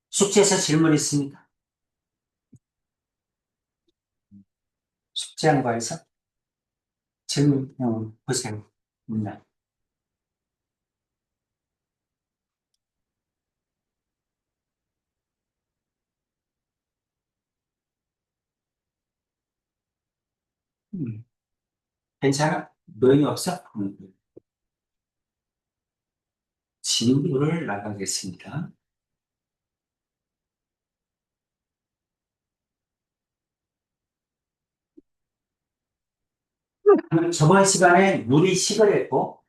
숙제에서 질문 있습니까? 숙제한 거에서 질문 보세요. 네. 음, 괜찮아? 노인이 없어? 질문을 나가겠습니다. 저번 시간에 무리식을 했고,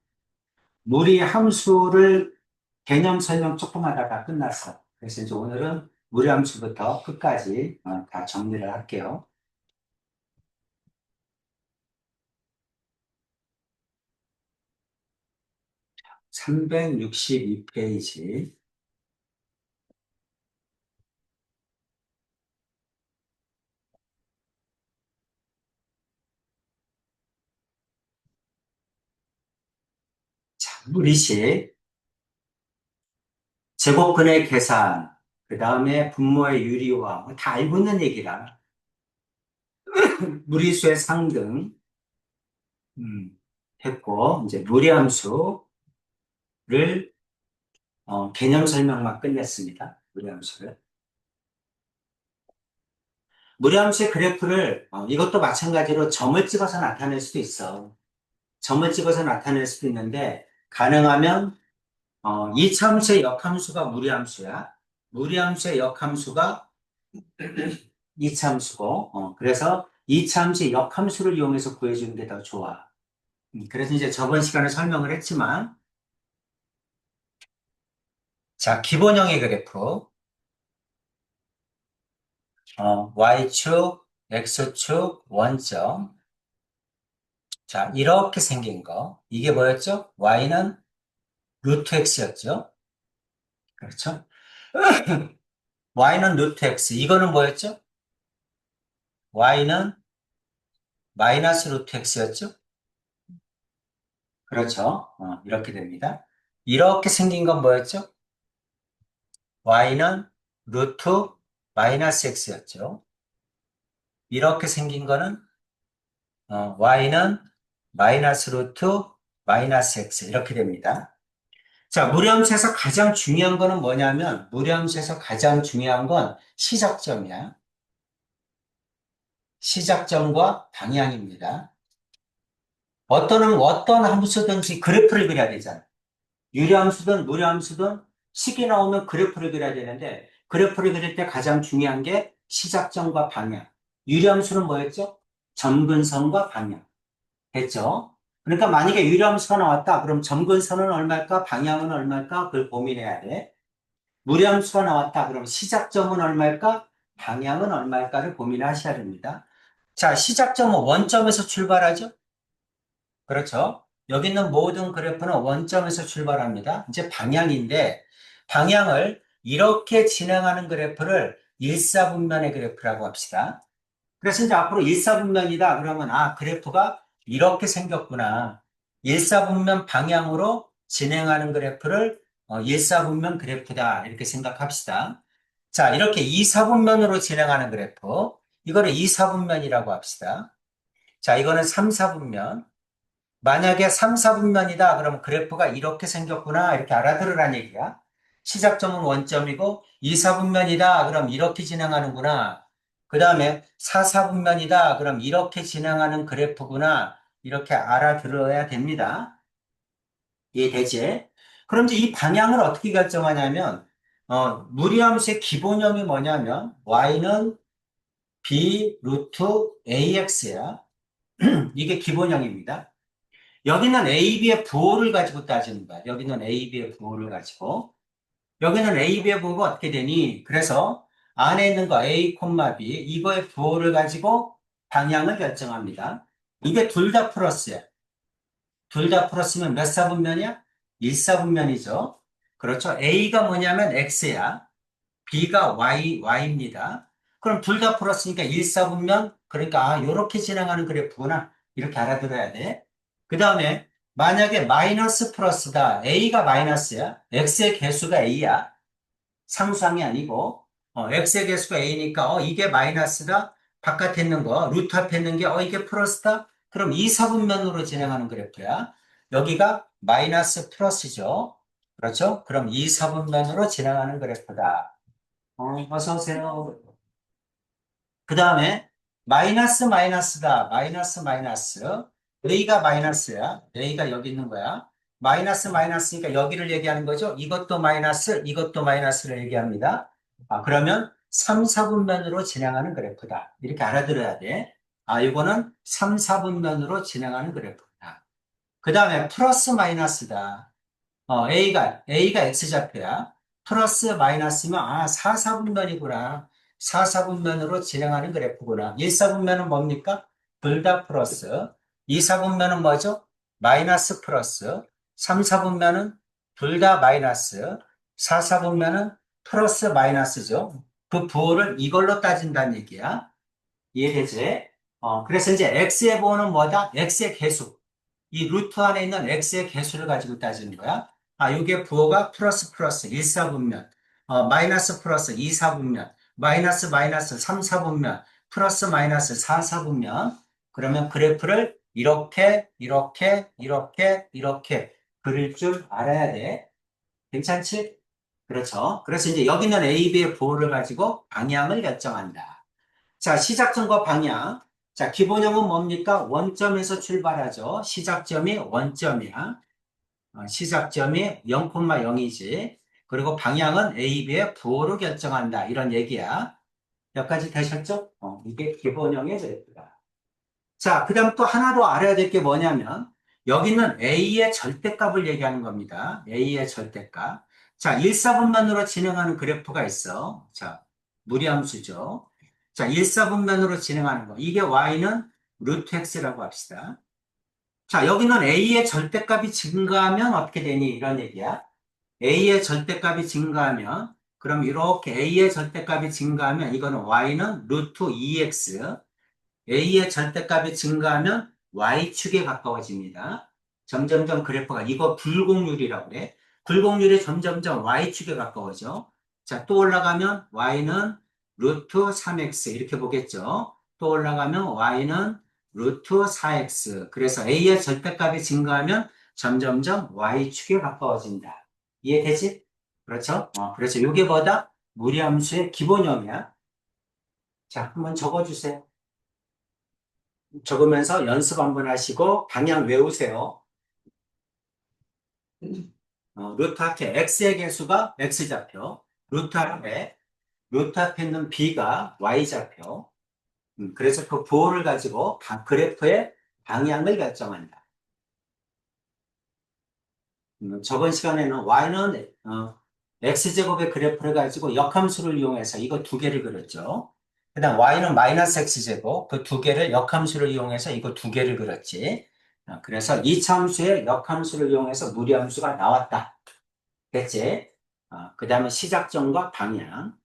무리 함수를 개념 설명 조금 하다가 끝났어. 그래서 이제 오늘은 무리 함수부터 끝까지 다 정리를 할게요. 362페이지. 자, 무리식. 제곱근의 계산, 그 다음에 분모의 유리화, 뭐다 알고 있는 얘기라. 무리수의 상등, 음, 했고, 이제 무리함수를, 개념 설명만 끝냈습니다. 무리함수를. 무리함수의 그래프를, 이것도 마찬가지로 점을 찍어서 나타낼 수도 있어. 점을 찍어서 나타낼 수도 있는데, 가능하면, 이차함수의 역함수가 무리함수야. 무리함수의 역함수가 이차함수고, 그래서 이차함수의 역함수를 이용해서 구해주는 게 더 좋아. 그래서 이제 저번 시간에 설명을 했지만, 자, 기본형의 그래프, Y축, X축, 원점. 자, 이렇게 생긴 거. 이게 뭐였죠? Y는 루트 X였죠? 그렇죠? Y는 루트 X. 이거는 뭐였죠? Y는 마이너스 루트 X였죠? 그렇죠? 이렇게 됩니다. 이렇게 생긴 건 뭐였죠? Y는 루트 마이너스 X였죠? 이렇게 생긴 거는 y는 마이너스 루트 마이너스 x 이렇게 됩니다. 자, 무리함수에서 가장 중요한 거는 뭐냐면 무리함수에서 가장 중요한 건 시작점이야. 시작점과 방향입니다. 어떤 함수든지 그래프를 그려야 되잖아. 유리함수든 무리함수든 식이 나오면 그래프를 그려야 되는데 그래프를 그릴 때 가장 중요한 게 시작점과 방향. 유리함수는 뭐였죠? 점근선과 방향. 됐죠? 그러니까 만약에 유리함수가 나왔다. 그럼 점근선은 얼마일까? 방향은 얼마일까? 그걸 고민해야 돼. 무리함수가 나왔다. 그럼 시작점은 얼마일까? 방향은 얼마일까를 고민하셔야 됩니다. 자, 시작점은 원점에서 출발하죠? 그렇죠? 여기 있는 모든 그래프는 원점에서 출발합니다. 이제 방향인데, 방향을 이렇게 진행하는 그래프를 일사분면의 그래프라고 합시다. 그래서 이제 앞으로 일사분면이다. 그러면, 그래프가 이렇게 생겼구나. 일사분면 방향으로 진행하는 그래프를 일사분면 그래프다. 이렇게 생각합시다. 자, 이렇게 이사분면으로 진행하는 그래프. 이거를 이사분면이라고 합시다. 자, 이거는 삼사분면. 만약에 삼사분면이다. 그러면 그래프가 이렇게 생겼구나. 이렇게 알아들으라는 얘기야. 시작점은 원점이고, 이사분면이다. 그럼 이렇게 진행하는구나. 그 다음에 사사분면이다. 그럼 이렇게 진행하는 그래프구나. 이렇게 알아들어야 됩니다. 이해되지? 그럼 이제 이 방향을 어떻게 결정하냐면, 무리함수의 기본형이 뭐냐면, y는 b 루트 ax야. 이게 기본형입니다. 여기는 A, B의 부호를 가지고 따지는 거야. 여기는 A, B의 부호를 가지고. 여기는 A, B의 부호가 어떻게 되니? 그래서 안에 있는 거 A, B, 이거의 부호를 가지고 방향을 결정합니다. 이게 둘 다 플러스야. 둘 다 플러스면 몇 사분면이야? 1사분면이죠. 그렇죠. A가 뭐냐면 X야. B가 Y입니다. 그럼 둘 다 플러스니까 1사분면, 그러니까, 요렇게 진행하는 그래프구나. 이렇게 알아들어야 돼. 그 다음에, 만약에 마이너스 플러스다. A가 마이너스야. X의 개수가 A야. 상수항이 아니고, x의 개수가 a니까, 이게 마이너스다. 바깥에 있는 거, 루트 앞에 있는 게, 이게 플러스다. 그럼 이사분면으로 진행하는 그래프야. 여기가 마이너스 플러스죠. 그렇죠? 그럼 이사분면으로 진행하는 그래프다. 어서 오세요. 그 다음에 마이너스 마이너스다. 마이너스 마이너스. A가 마이너스야. A가 여기 있는 거야. 마이너스 마이너스니까 여기를 얘기하는 거죠. 이것도 마이너스, 이것도 마이너스를 얘기합니다. 그러면 3, 4분면으로 진행하는 그래프다. 이렇게 알아들어야 돼. 이거는 3, 4분면으로 진행하는 그래프다. 그 다음에 플러스 마이너스다. A가 X좌표야. 플러스 마이너스면, 4, 4분면이구나. 4, 4분면으로 진행하는 그래프구나. 1, 4분면은 뭡니까? 둘 다 플러스. 2, 4분면은 뭐죠? 마이너스 플러스. 3, 4분면은 둘 다 마이너스. 4, 4분면은 플러스 마이너스죠. 그 부호를 이걸로 따진다는 얘기야. 이해되지? 그래서 이제 X의 부호는 뭐다? X의 개수. 이 루트 안에 있는 x의 개수를 가지고 따지는 거야. 이게 부호가 플러스 플러스 1, 4분면, 마이너스 플러스 2, 4분면, 마이너스 마이너스 3, 4분면, 플러스 마이너스 4, 4분면. 그러면 그래프를 이렇게, 이렇게, 이렇게, 이렇게 그릴 줄 알아야 돼. 괜찮지? 그렇죠. 그래서 이제 여기 있는 A, B의 부호를 가지고 방향을 결정한다. 자, 시작점과 방향. 자, 기본형은 뭡니까? 원점에서 출발하죠. 시작점이 원점이야. 시작점이 0,0이지. 그리고 방향은 A, B의 부호로 결정한다. 이런 얘기야. 여기까지 되셨죠? 이게 기본형의 그래프다. 자, 그 다음 또 하나 더 알아야 될 게 뭐냐면, 여기는 A의 절대값을 얘기하는 겁니다. A의 절대값. 자, 1, 4분면으로 진행하는 그래프가 있어. 자, 무리함수죠. 자, 1, 4분면으로 진행하는 거. 이게 Y는 루트 X라고 합시다. 자, 여기는 A의 절대값이 증가하면 어떻게 되니? 이런 얘기야. A의 절대값이 증가하면, 그럼 이렇게 A의 절대값이 증가하면, 이거는 Y는 루트 2X. A의 절대값이 증가하면 Y축에 가까워집니다. 점점점 그래프가, 이거 불공률이라고 그래. 불공률이 점점점 Y축에 가까워져. 자, 또 올라가면 Y는 루트 3X 이렇게 보겠죠. 또 올라가면 Y는 루트 4X. 그래서 A의 절대값이 증가하면 점점점 Y축에 가까워진다. 이해되지? 그렇죠? 그래서 이게 뭐다? 무리함수의 기본형이야. 자, 한번 적어주세요. 적으면서 연습 한번 하시고 방향 외우세요. 루트 앞에 x의 개수가 x좌표, 루트 앞에 있는 b가 y좌표. 그래서 그 부호를 가지고 그래프의 방향을 결정한다. 저번 시간에는 y는 x제곱의 그래프를 가지고 역함수를 이용해서 이거 두 개를 그렸죠. 그다음 y는 마이너스 x제곱 그 두 개를 역함수를 이용해서 이거 두 개를 그렸지. 그래서 이차함수의 역함수를 이용해서 무리함수가 나왔다. 됐지? 그다음에 시작점과 방향.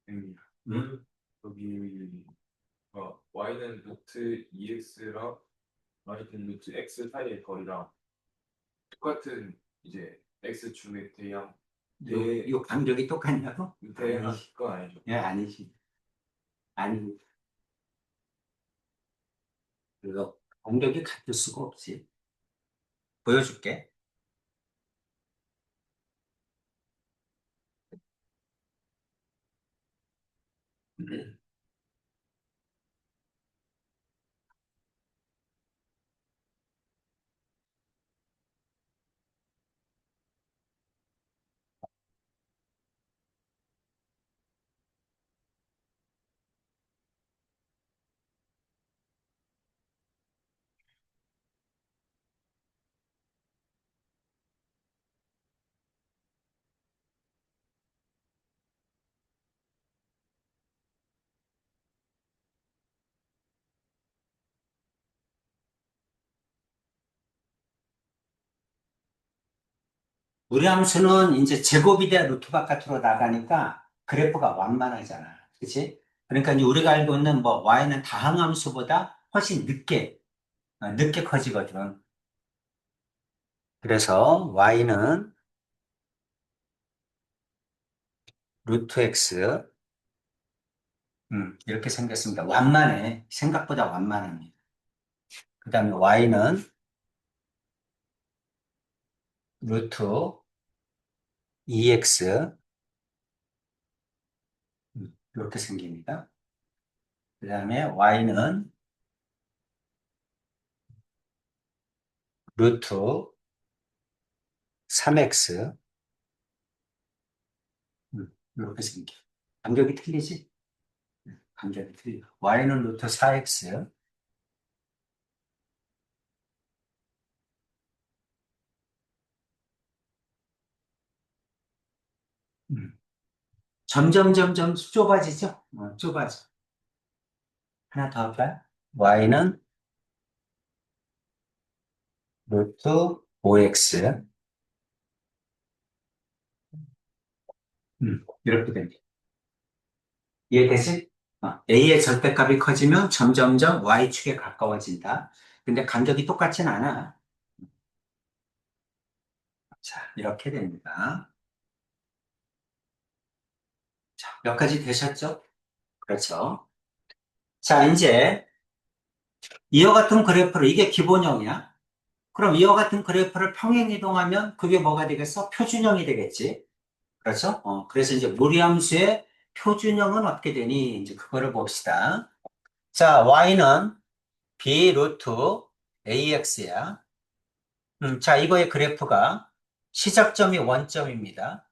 음, 음, 여기 y는 루트 2x랑 y는 루트 x 사이의 거리랑 똑같은 이제 x축의 대양 요 간격이 똑같냐고? 대항한 아니지. 건 아니죠. 예, 아니지. 아니, 그거 간격이 같을 수가 없지. 보여줄게. 무리함수는 이제 제곱이 돼야 루트 바깥으로 나가니까 그래프가 완만하잖아. 그치? 그러니까 이제 우리가 알고 있는 뭐 y는 다항함수보다 훨씬 늦게 커지거든. 그래서 y는 루트 x, 이렇게 생겼습니다. 완만해. 생각보다 완만합니다. 그 다음에 y는 루트 2x, 이렇게 생깁니다. 그 다음에 y는 루트 3x, 이렇게 생겨. 간격이 틀리지? 간격이 틀려. y는 루트 4x, 점점 좁아지죠? 좁아져. 하나 더 할까요? y는 루트 5x, 이렇게 됩니다. 이해되지? a의 절대값이 커지면 점점점 y축에 가까워진다. 근데 간격이 똑같진 않아. 자, 이렇게 됩니다. 자, 몇 가지 되셨죠? 그렇죠. 자, 이제 이와 같은 그래프를, 이게 기본형이야. 그럼 이와 같은 그래프를 평행이동하면 그게 뭐가 되겠어? 표준형이 되겠지. 그렇죠? 그래서 이제 무리함수의 표준형은 어떻게 되니? 이제 그거를 봅시다. 자, y는 b 루트 ax야. 자, 이거의 그래프가 시작점이 원점입니다.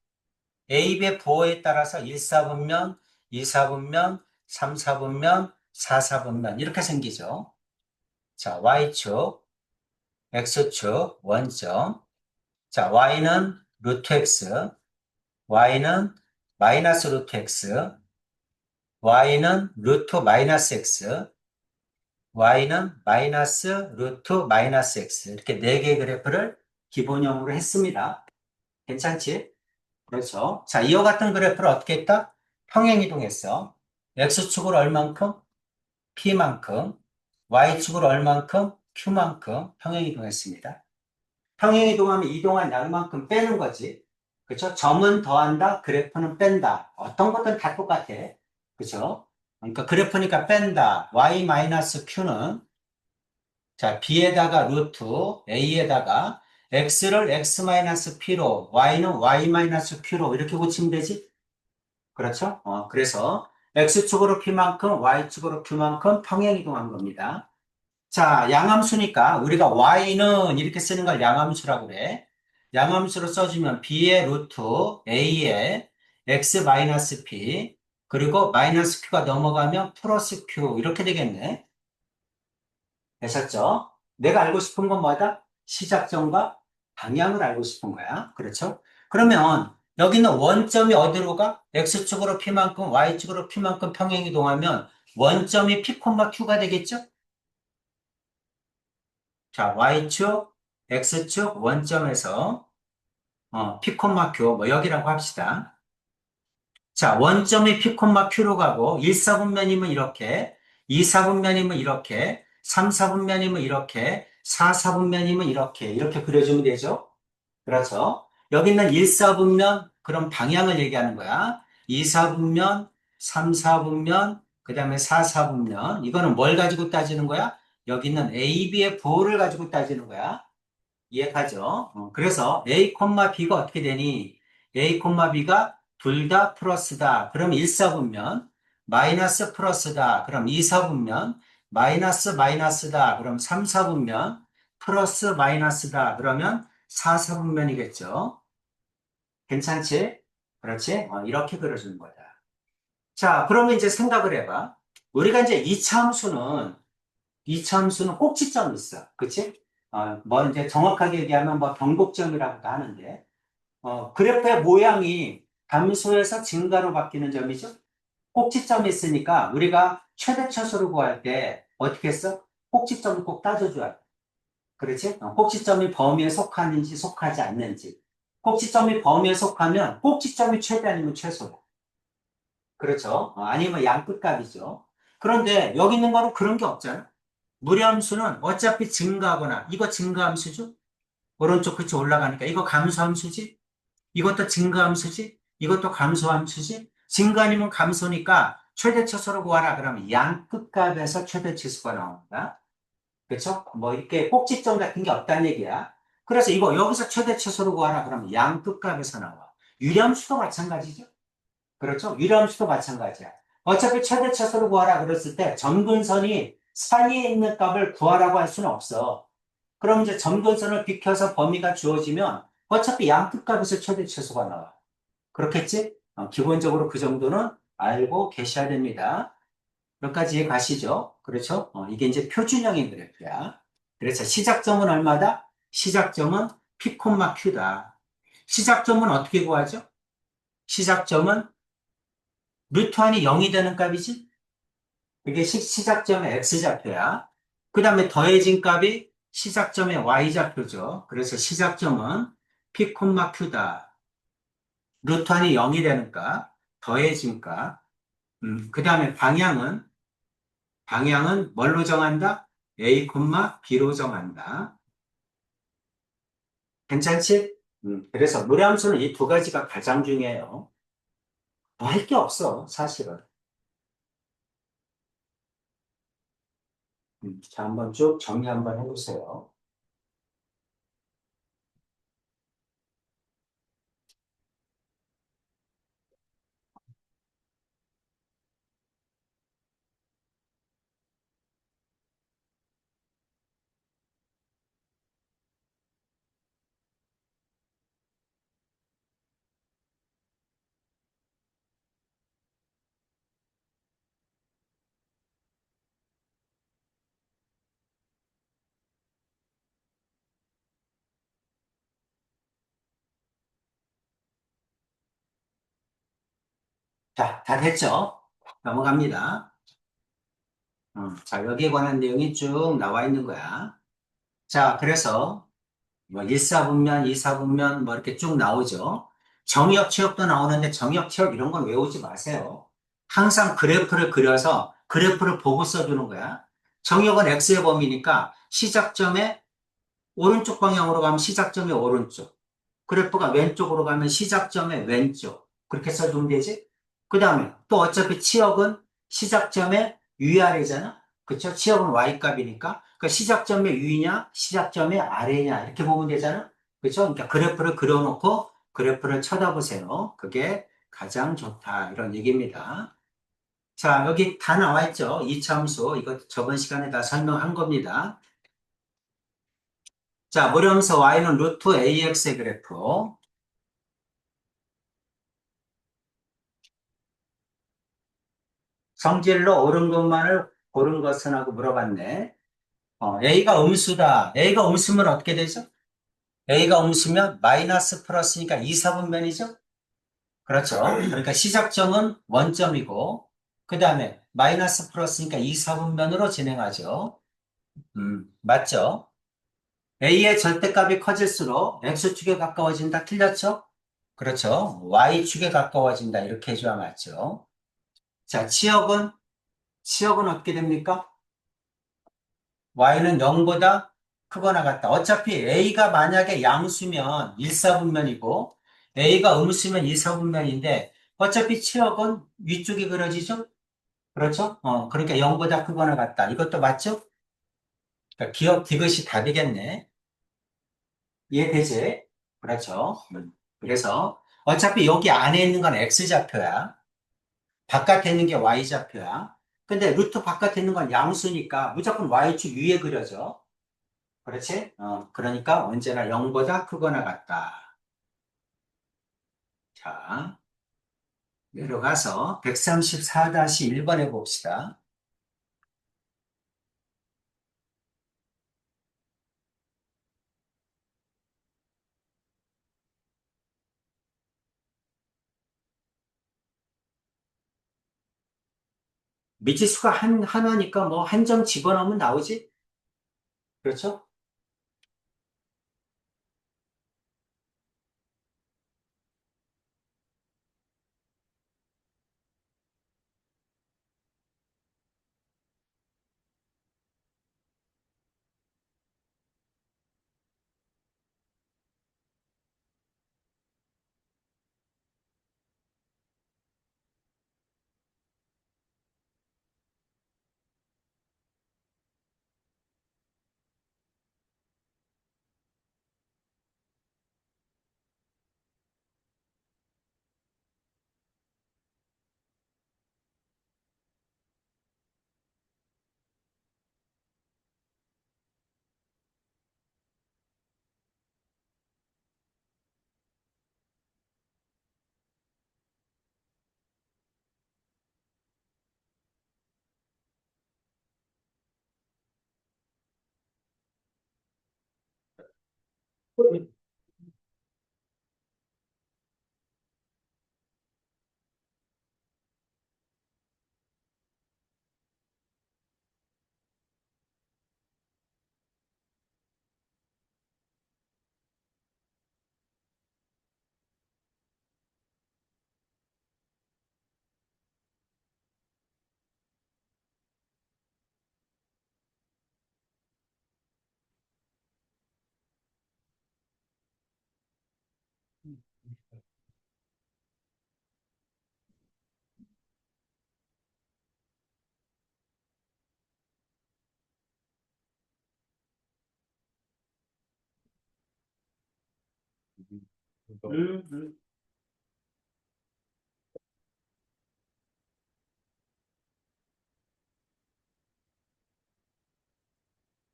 A의 부호에 따라서 1사분면, 2사분면, 3사분면, 4사분면 이렇게 생기죠. 자, Y축, X축, 원점. 자, Y는 루트 X, Y는 마이너스 루트 X, Y는 루트 마이너스 X, Y는 마이너스 루트 마이너스 X. 이렇게 네 개의 그래프를 기본형으로 했습니다. 괜찮지? 그렇죠. 자, 이와 같은 그래프를 어떻게 했다? 평행이동했어. X축으로 얼만큼? P만큼. Y축으로 얼만큼? Q만큼 평행이동했습니다. 평행이동하면 이동한 양만큼 빼는 거지. 그렇죠? 점은 더한다, 그래프는 뺀다. 어떤 것든 다 똑같아. 그렇죠? 그러니까 그래프니까 뺀다. Y-Q는 자, B에다가 루트 A에다가 X를 X-P로 Y는 Y-Q로 이렇게 고치면 되지? 그렇죠? 그래서 X축으로 P만큼, Y축으로 Q만큼 평행이동한 겁니다. 자, 양함수니까 우리가 Y는 이렇게 쓰는 걸 양함수라고 그래. 양함수로 써주면 B의 루트 A의 X-P 그리고 마이너스 Q가 넘어가면 플러스 Q 이렇게 되겠네. 되셨죠? 내가 알고 싶은 건 뭐다? 시작점과 방향을 알고 싶은 거야. 그렇죠? 그러면 여기는 원점이 어디로 가? X축으로 P만큼, Y축으로 P만큼 평행이동하면 원점이 P, Q가 되겠죠? 자, Y축, X축 원점에서 P, Q, 뭐 여기라고 합시다. 자, 원점이 P, Q로 가고 1사분면이면 이렇게, 2사분면이면 이렇게, 3사분면이면 이렇게, 4사분면이면 이렇게 그려주면 되죠? 그렇죠? 여기는 1사분면, 그럼 방향을 얘기하는 거야. 2사분면, 3사분면, 그 다음에 4사분면. 이거는 뭘 가지고 따지는 거야? 여기는 A, B의 부호를 가지고 따지는 거야. 이해가죠? 그래서 A, B가 어떻게 되니? A, B가 둘 다 플러스다. 그럼 1사분면, 마이너스 플러스다. 그럼 2사분면, 마이너스 마이너스다. 그럼 3사분면, 플러스 마이너스다. 그러면 4사분면이겠죠? 괜찮지? 그렇지? 이렇게 그려주는 거다. 자, 그러면 이제 생각을 해봐. 우리가 이제 이차함수는 꼭지점이 있어. 그치? 뭐 이제 정확하게 얘기하면 뭐 변곡점이라고도 하는데, 그래프의 모양이 감소해서 증가로 바뀌는 점이죠. 꼭지점이 있으니까 우리가 최대차수를 구할 때 어떻게 했어? 꼭지점을 꼭 따져줘야 돼. 그렇지? 꼭지점이 범위에 속하는지 속하지 않는지. 꼭지점이 범위에 속하면 꼭지점이 최대 아니면 최소. 그렇죠. 아니면 양끝값이죠. 그런데 여기 있는 거는 그런 게 없잖아. 무리함수는 어차피 증가하거나, 이거 증가함수죠? 오른쪽 끝이 올라가니까 이거 감소함수지? 이것도 증가함수지? 이것도 감소함수지? 증가 아니면 감소니까 최대치수로 구하라. 그러면 양끝값에서 최대치수가 나옵니다. 그렇죠? 뭐 이렇게 꼭지점 같은 게 없다는 얘기야. 그래서 이거 여기서 최대치수로 구하라. 그러면 양끝값에서 나와. 유리함수도 마찬가지죠. 그렇죠? 유리함수도 마찬가지야. 어차피 최대치수로 구하라 그랬을 때 점근선이 사이에 있는 값을 구하라고 할 수는 없어. 그럼 이제 점근선을 비켜서 범위가 주어지면 어차피 양끝값에서 최대치수가 나와. 그렇겠지? 기본적으로 그 정도는 알고 계셔야 됩니다. 몇 가지 가시죠? 그렇죠? 이게 이제 표준형인 그래프야. 그래서 시작점은 얼마다? 시작점은 P, Q다. 시작점은 어떻게 구하죠? 시작점은 루트 안이 0이 되는 값이지? 그게 시작점의 X좌표야. 그 다음에 더해진 값이 시작점의 Y좌표죠. 그래서 시작점은 P, Q다. 루트 안이 0이 되는 값, 더해진 값. 그 다음에 방향은 뭘로 정한다? A, B로 정한다. 괜찮지? 그래서 무리함수는 이 두 가지가 가장 중요해요. 더 할 게 없어, 사실은. 자, 한번 쭉 정리 한번 해보세요. 자, 다 됐죠? 넘어갑니다. 자, 여기에 관한 내용이 쭉 나와 있는 거야. 자, 그래서 뭐 1사분면, 2사분면 뭐 이렇게 쭉 나오죠. 정의역, 취역도 나오는데 정의역, 취역 이런 건 외우지 마세요. 항상 그래프를 그려서 그래프를 보고 써주는 거야. 정의역은 x의 범위니까 시작점에 오른쪽 방향으로 가면 시작점이 오른쪽. 그래프가 왼쪽으로 가면 시작점의 왼쪽. 그렇게 써주면 되지? 그 다음에 또 어차피 치역은 시작점의 위아래잖아? 그쵸? 치역은 y값이니까. 그 시작점의 위냐, 시작점의 아래냐, 이렇게 보면 되잖아? 그쵸? 그러니까 그래프를 그려놓고 그래프를 쳐다보세요. 그게 가장 좋다. 이런 얘기입니다. 자, 여기 다 나와 있죠? 이차함수. 이거 저번 시간에 다 설명한 겁니다. 자, 무렴서 y는 루트 ax의 그래프. 성질로 옳은 것만을 고른 것은 하고 물어봤네. A가 음수다. A가 음수면 어떻게 되죠? A가 음수면 마이너스 플러스니까 2, 4분면이죠? 그렇죠. 그러니까 시작점은 원점이고, 그 다음에 마이너스 플러스니까 2, 4분면으로 진행하죠. 맞죠? A의 절대값이 커질수록 X축에 가까워진다. 틀렸죠? 그렇죠. Y축에 가까워진다. 이렇게 해줘야 맞죠. 자, 치역은 어떻게 됩니까? y는 0보다 크거나 같다. 어차피 a가 만약에 양수면 1사분면이고 a가 음수면 2사분면인데 어차피 치역은 위쪽에 그려지죠? 그렇죠? 그러니까 0보다 크거나 같다. 이것도 맞죠? 그러니까 기억, 디귿이 다 되겠네. 이해되지? 그렇죠. 그래서 어차피 여기 안에 있는 건 x좌표야. 바깥에 있는 게 y좌표야. 근데 루트 바깥에 있는 건 양수니까 무조건 y축 위에 그려져. 그렇지? 그러니까 언제나 0보다 크거나 같다. 자, 내려가서 134-1번 해봅시다. 미지수가 하나니까 뭐 한 점 집어넣으면 나오지? 그렇죠? 음.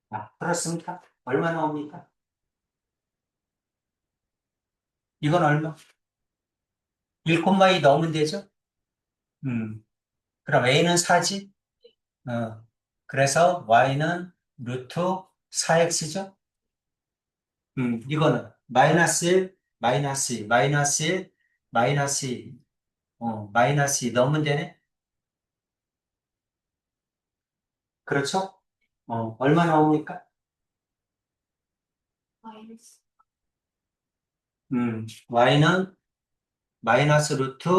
아, 그렇습니까? 얼마 나옵니까? 이건 얼마? 1,2 넣으면 되죠? 그럼 A는 4지? 그래서 Y는 루트 4X죠? 이거는 마이너스 1, 마이너스 2, 마이너스 1, 마이너스 2, 마이너스 2 넣으면 되네? 그렇죠? 얼마 나옵니까? Y는 마이너스 루트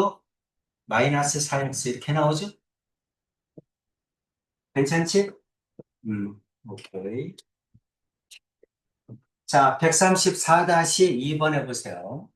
마이너스 4X 이렇게 나오죠? 괜찮지? 오케이. 자, 134-2번 해보세요.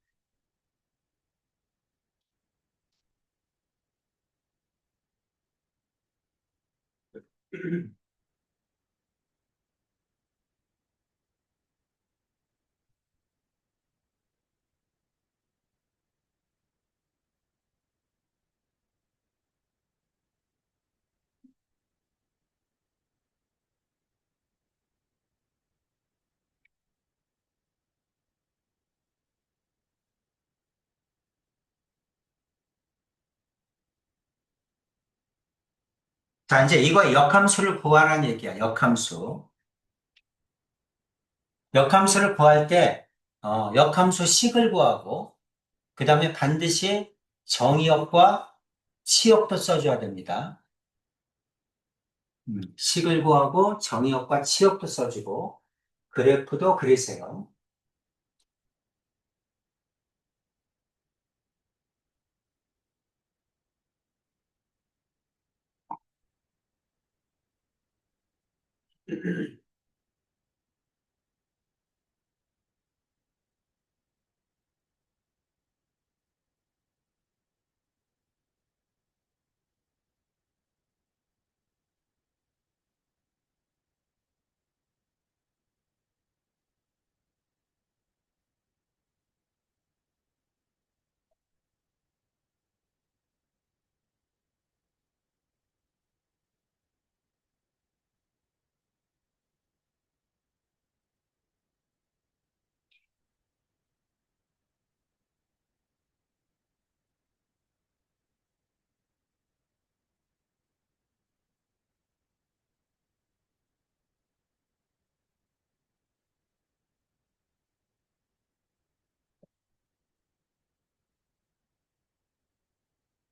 자, 이제 이거 역함수를 구하라는 얘기야, 역함수. 역함수를 구할 때, 역함수 식을 구하고, 그 다음에 반드시 정의역과 치역도 써줘야 됩니다. 식을 구하고 정의역과 치역도 써주고, 그래프도 그리세요.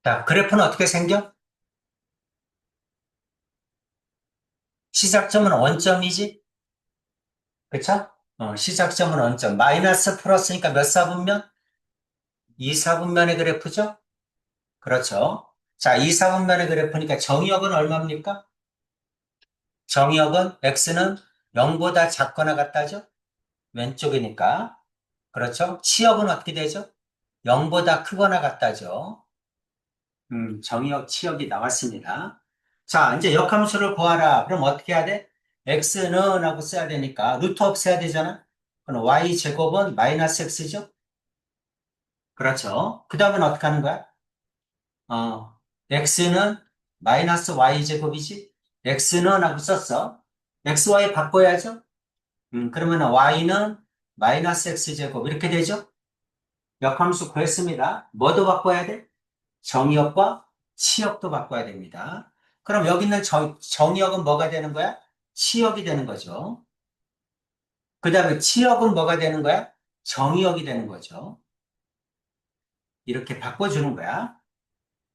자, 그래프는 어떻게 생겨? 시작점은 원점이지? 그쵸? 시작점은 원점. 마이너스 플러스니까 몇 사분면? 2사분면의 그래프죠? 그렇죠. 자, 2사분면의 그래프니까 정의역은 얼마입니까? 정의역은 x는 0보다 작거나 같다죠? 왼쪽이니까. 그렇죠? 치역은 어떻게 되죠? 0보다 크거나 같다죠? 정의역, 치역이 나왔습니다. 자, 이제 역함수를 구하라. 그럼 어떻게 해야 돼? x는 하고 써야 되니까 루트 없애야 되잖아? 그럼 y제곱은 마이너스 x죠? 그렇죠. 그 다음엔 어떻게 하는 거야? 어, x는 마이너스 y제곱이지? x는 하고 썼어. xy 바꿔야죠? 그러면 y는 마이너스 x제곱 이렇게 되죠? 역함수 구했습니다. 뭐도 바꿔야 돼? 정의역과 치역도 바꿔야 됩니다. 그럼 여기 있는 정의역은 뭐가 되는 거야? 치역이 되는 거죠. 그 다음에 치역은 뭐가 되는 거야? 정의역이 되는 거죠. 이렇게 바꿔주는 거야.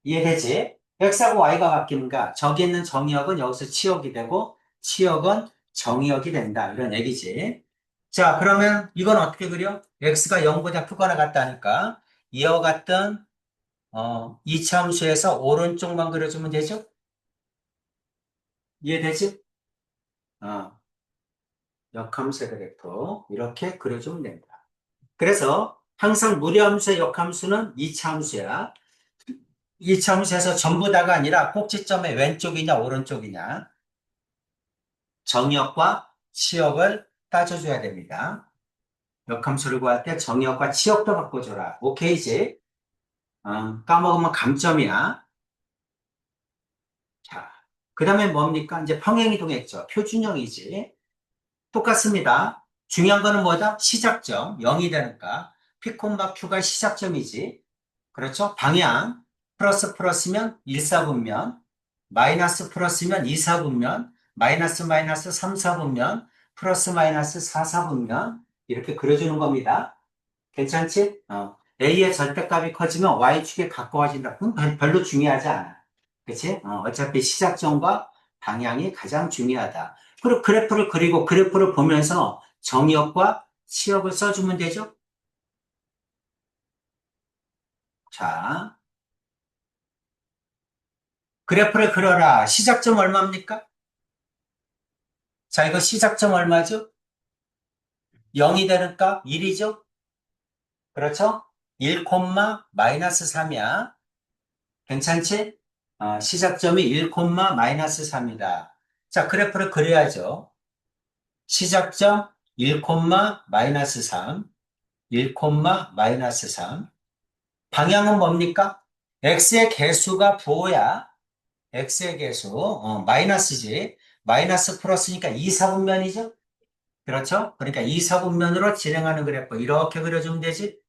이해되지? x하고 y가 바뀌니까 저기 있는 정의역은 여기서 치역이 되고 치역은 정의역이 된다. 이런 얘기지. 자, 그러면 이건 어떻게 그려? x가 0보다 크거나 같다니까 이와 같은 이차함수에서 오른쪽만 그려주면 되죠? 이해되지? 어, 역함수의 그래프 이렇게 그려주면 됩니다. 그래서 항상 무리함수의 역함수는 이차함수야. 이차함수에서 전부 다가 아니라 꼭지점의 왼쪽이냐 오른쪽이냐 정역과 치역을 따져줘야 됩니다. 역함수를 구할 때 정역과 치역도 바꿔줘라. 오케이지? 까먹으면 감점이야. 자, 그 다음에 뭡니까? 이제 평행이동했죠. 표준형이지. 똑같습니다. 중요한 거는 뭐다? 시작점. 0이 되니까. P, Q가 시작점이지. 그렇죠? 방향. 플러스 플러스면 1, 4분면. 마이너스 플러스면 2, 4분면. 마이너스 마이너스 3, 4분면. 플러스 마이너스 4, 4분면. 이렇게 그려주는 겁니다. 괜찮지? A의 절대값이 커지면 Y축에 가까워진다. 그건 별로 중요하지 않아. 그치? 어차피 시작점과 방향이 가장 중요하다. 그리고 그래프를 그리고 그래프를 보면서 정의역과 치역을 써주면 되죠? 자, 그래프를 그려라. 시작점 얼마입니까? 자, 이거 시작점 얼마죠? 0이 되는 값 1이죠? 그렇죠? 1, 마이너스 3이야. 괜찮지? 시작점이 1, 마이너스 3이다. 자, 그래프를 그려야죠. 시작점 1, 마이너스 3, 1, 마이너스 3. 방향은 뭡니까? x의 개수가 부호야. x의 개수, 마이너스지. 마이너스 플러스니까 2, 4분면이죠? 그렇죠? 그러니까 2, 4분면으로 진행하는 그래프. 이렇게 그려주면 되지?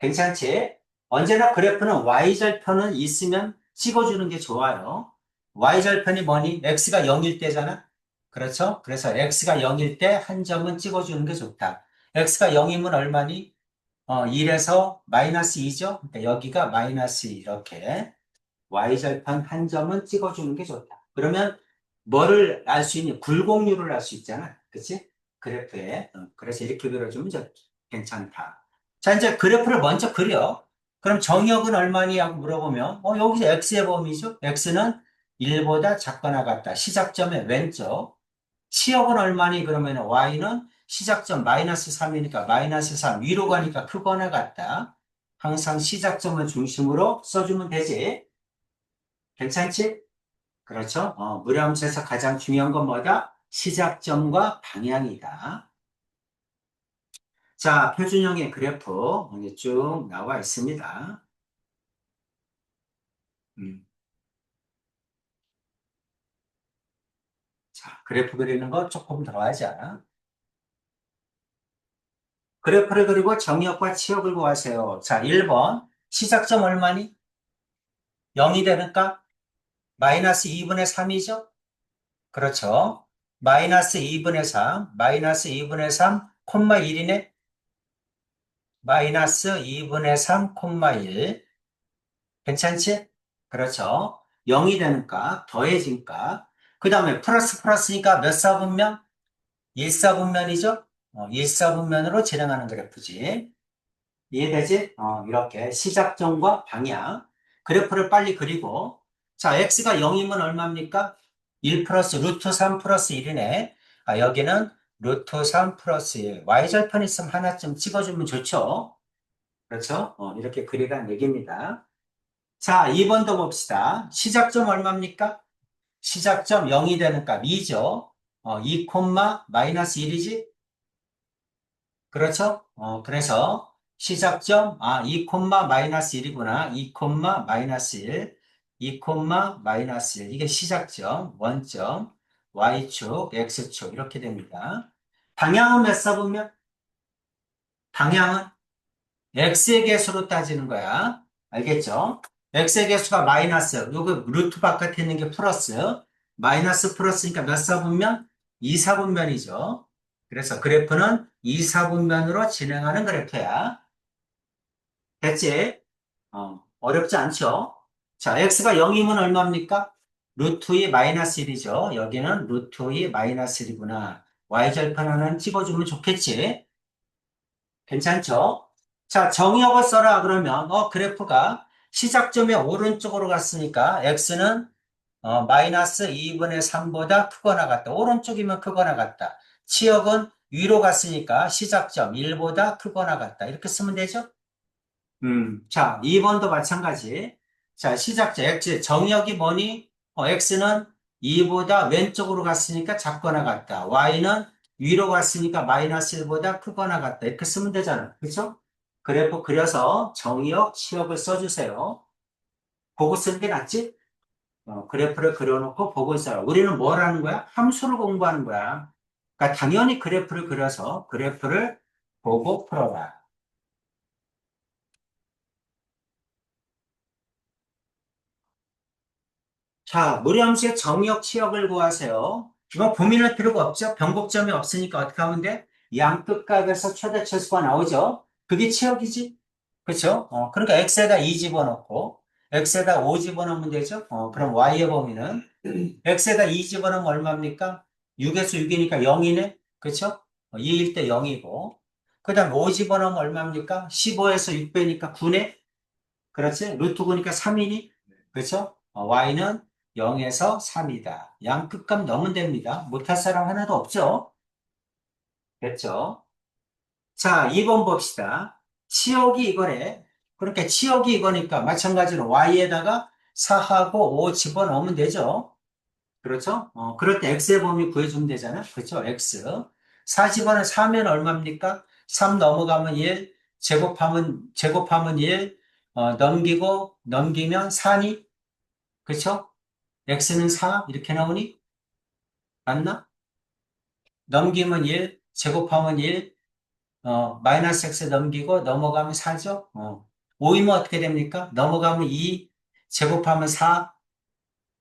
괜찮지? 언제나 그래프는 y절편은 있으면 찍어주는 게 좋아요. y절편이 뭐니? x가 0일 때잖아? 그렇죠? 그래서 x가 0일 때 한 점은 찍어주는 게 좋다. x가 0이면 얼마니? 1에서 마이너스 2죠? 그러니까 여기가 마이너스 2 이렇게 y절편 한 점은 찍어주는 게 좋다. 그러면 뭐를 알 수 있니? 굴곡률을 알 수 있잖아. 그치? 그래프에. 그래서 이렇게 그려주면 괜찮다. 자, 이제 그래프를 먼저 그려. 그럼 정역은 얼마니? 하고 물어보면, 여기서 x의 범위죠? x는 1보다 작거나 같다. 시작점의 왼쪽. 치역은 얼마니? 그러면 y는 시작점 마이너스 3이니까 마이너스 3. 위로 가니까 크거나 같다. 항상 시작점을 중심으로 써주면 되지. 괜찮지? 그렇죠? 무리함수에서 가장 중요한 건 뭐다? 시작점과 방향이다. 자, 표준형의 그래프 여기 쭉 나와 있습니다. 음. 자, 그래프 그리는 거 조금 더 하자. 그래프를 그리고 정역과 치역을 구하세요. 자, 1번. 시작점 얼마니? 0이 되니까 마이너스 2분의 3이죠? 그렇죠. 마이너스 2분의 3, 마이너스 2분의 3, 콤마 1이네? 마이너스 2분의 3, 콤마 1. 괜찮지? 그렇죠. 0이 되니까 더해진 값. 그 다음에 플러스 플러스니까 몇 사분면? 1사분면이죠? 1사분면으로 진행하는 그래프지. 이해되지? 이렇게 시작점과 방향. 그래프를 빨리 그리고 자, x가 0이면 얼마입니까? 1 플러스 루트 3 플러스 1이네. 여기는 루트 3 플러스 1. y절편 있으면 하나쯤 찍어주면 좋죠? 그렇죠? 이렇게 그리라는 얘기입니다. 자, 2번도 봅시다. 시작점 얼마입니까? 시작점 0이 되는 값 2죠. 2, 마이너스 1이지? 그렇죠? 그래서 시작점, 2, 마이너스 1이구나. 2, 마이너스 1. 2, 마이너스 1. 이게 시작점, 원점, y축, x축 이렇게 됩니다. 방향은 몇 사분면? 방향은 x의 개수로 따지는 거야. 알겠죠? x의 개수가 마이너스, 요거 루트 바깥에 있는 게 플러스, 마이너스 플러스니까 몇 사분면? 2사분면이죠. 그래서 그래프는 2사분면으로 진행하는 그래프야. 됐지? 어렵지 않죠? 자, x가 0이면 얼마입니까? 루트 2 마이너스 1이죠. 여기는 루트 2 마이너스 1이구나. y절편 하나는 찍어주면 좋겠지? 괜찮죠? 자, 정의역을 써라 그러면 그래프가 시작점의 오른쪽으로 갔으니까 x는 마이너스 2분의 3보다 크거나 같다. 오른쪽이면 크거나 같다. 치역은 위로 갔으니까 시작점 1보다 크거나 같다. 이렇게 쓰면 되죠? 자, 2번도 마찬가지. 자, 시작점 x 정의역이 뭐니? x는 2보다 왼쪽으로 갔으니까 작거나 같다. y는 위로 갔으니까 마이너스 1보다 크거나 같다. 이렇게 쓰면 되잖아. 그렇죠? 그래프 그려서 정의역, 치역을 써주세요. 보고 쓰는 게 낫지? 그래프를 그려놓고 보고 있어요. 우리는 뭘 하는 거야? 함수를 공부하는 거야. 그러니까 당연히 그래프를 그려서 그래프를 보고 풀어라. 자, 무리함수의 정의역, 치역을 구하세요. 이거 고민할 필요가 없죠? 변곡점이 없으니까 어떻게 하면 돼? 양끝값에서 최대 최소가 나오죠? 그게 치역이지? 그렇죠? 그러니까 x에다 2 집어넣고 x에다 5 집어넣으면 되죠? 그럼 y의 범위는 x에다 2 집어넣으면 얼마입니까? 6에서 6이니까 0이네? 그렇죠? 2일 때 0이고 그 다음 5 집어넣으면 얼마입니까? 15에서 6 빼니까 9네? 그렇지? 루트 9니까 3이니? 그렇죠? y는 0에서 3이다. 양 끝값 넣으면 됩니다. 못할 사람 하나도 없죠? 됐죠? 자, 2번 봅시다. 치역이 이거래. 그러니까 치역이 이거니까 마찬가지로 y에다가 4하고 5 집어넣으면 되죠? 그렇죠? 그럴 때 x의 범위 구해주면 되잖아. 그렇죠? x. 4 집어넣으면 4면 얼마입니까? 3 넘어가면 1, 제곱하면 1, 넘기면 4니? 그렇죠? x는 4 이렇게 나오니? 맞나? 넘기면 1, 제곱하면 1, 마이너스 x 넘기고 넘어가면 4죠? 5이면 어떻게 됩니까? 넘어가면 2, 제곱하면 4,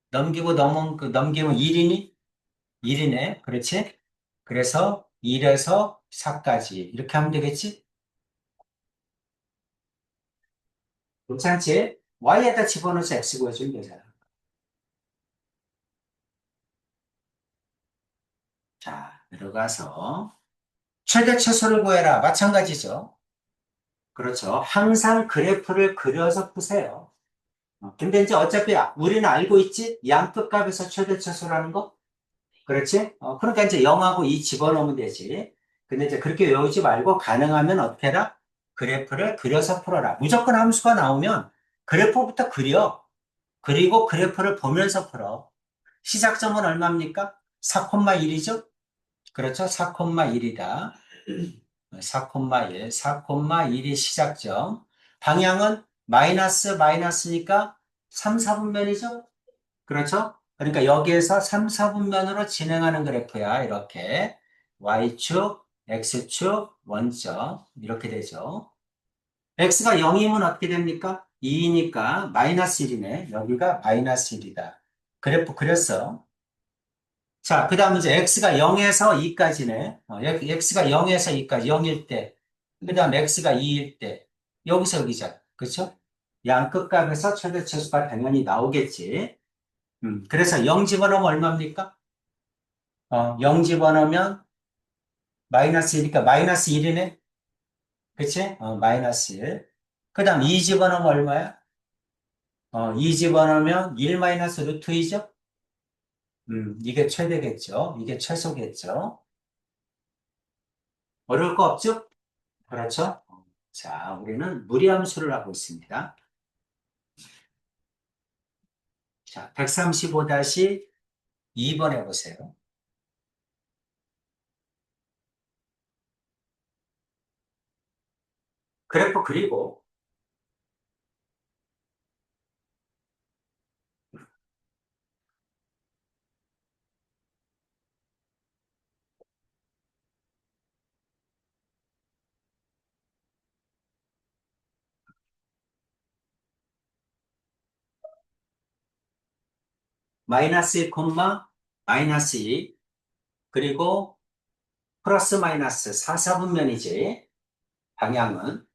넘기면 1이니? 1이네. 그렇지? 그래서 1에서 4까지 이렇게 하면 되겠지? 괜찮지? y에다 집어넣어서 x 구해주면 되잖아. 자, 들어가서 최대 최소를 구해라. 마찬가지죠. 그렇죠. 항상 그래프를 그려서 푸세요. 근데 이제 어차피 우리는 알고 있지? 양끝값에서 최대 최소라는 거? 그렇지? 그러니까 이제 0하고 2 집어넣으면 되지. 근데 이제 그렇게 외우지 말고 가능하면 어떻게 해라? 그래프를 그려서 풀어라. 무조건 함수가 나오면 그래프부터 그려. 그리고 그래프를 보면서 풀어. 시작점은 얼마입니까? 4,1이죠? 그렇죠? 4,1이다. 4,1, 4,1이 시작점. 방향은 마이너스니까 3, 4분면이죠? 그렇죠? 그러니까 여기에서 3, 4분면으로 진행하는 그래프야. 이렇게. Y축, X축, 원점. 이렇게 되죠. X가 0이면 어떻게 됩니까? 2이니까 마이너스 1이네. 여기가 마이너스 1이다. 그래프 그렸어. 자, 그 다음 이제 x가 0에서 2까지네. x가 0에서 2까지, 0일 때. 그 다음 x가 2일 때. 여기서 여기잖아. 그쵸? 양 끝값에서 최대 최소가 당연히 나오겠지. 그래서 0 집어넣으면 얼마입니까? 0 집어넣으면 마이너스 1이니까 마이너스 1이네. 그치? 마이너스 1. 그 다음 2 집어넣으면 얼마야? 2 집어넣으면 1 마이너스 루트 2죠? 이게 최대겠죠? 이게 최소겠죠? 어려울 거 없죠? 그렇죠? 자, 우리는 무리함수를 하고 있습니다. 자, 135-2번 해보세요. 그래프 그리고 마이너스 1, 마이너스 2. 그리고 플러스 마이너스 4, 4분면이지. 방향은.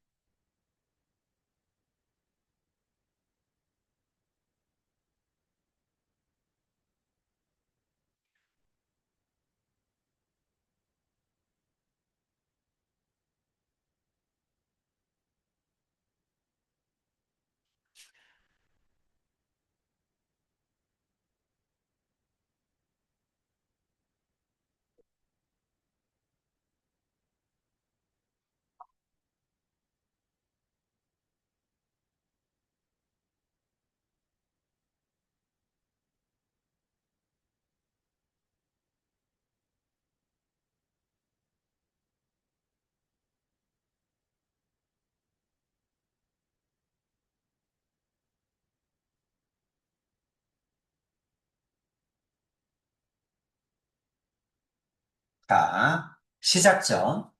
자, 시작점.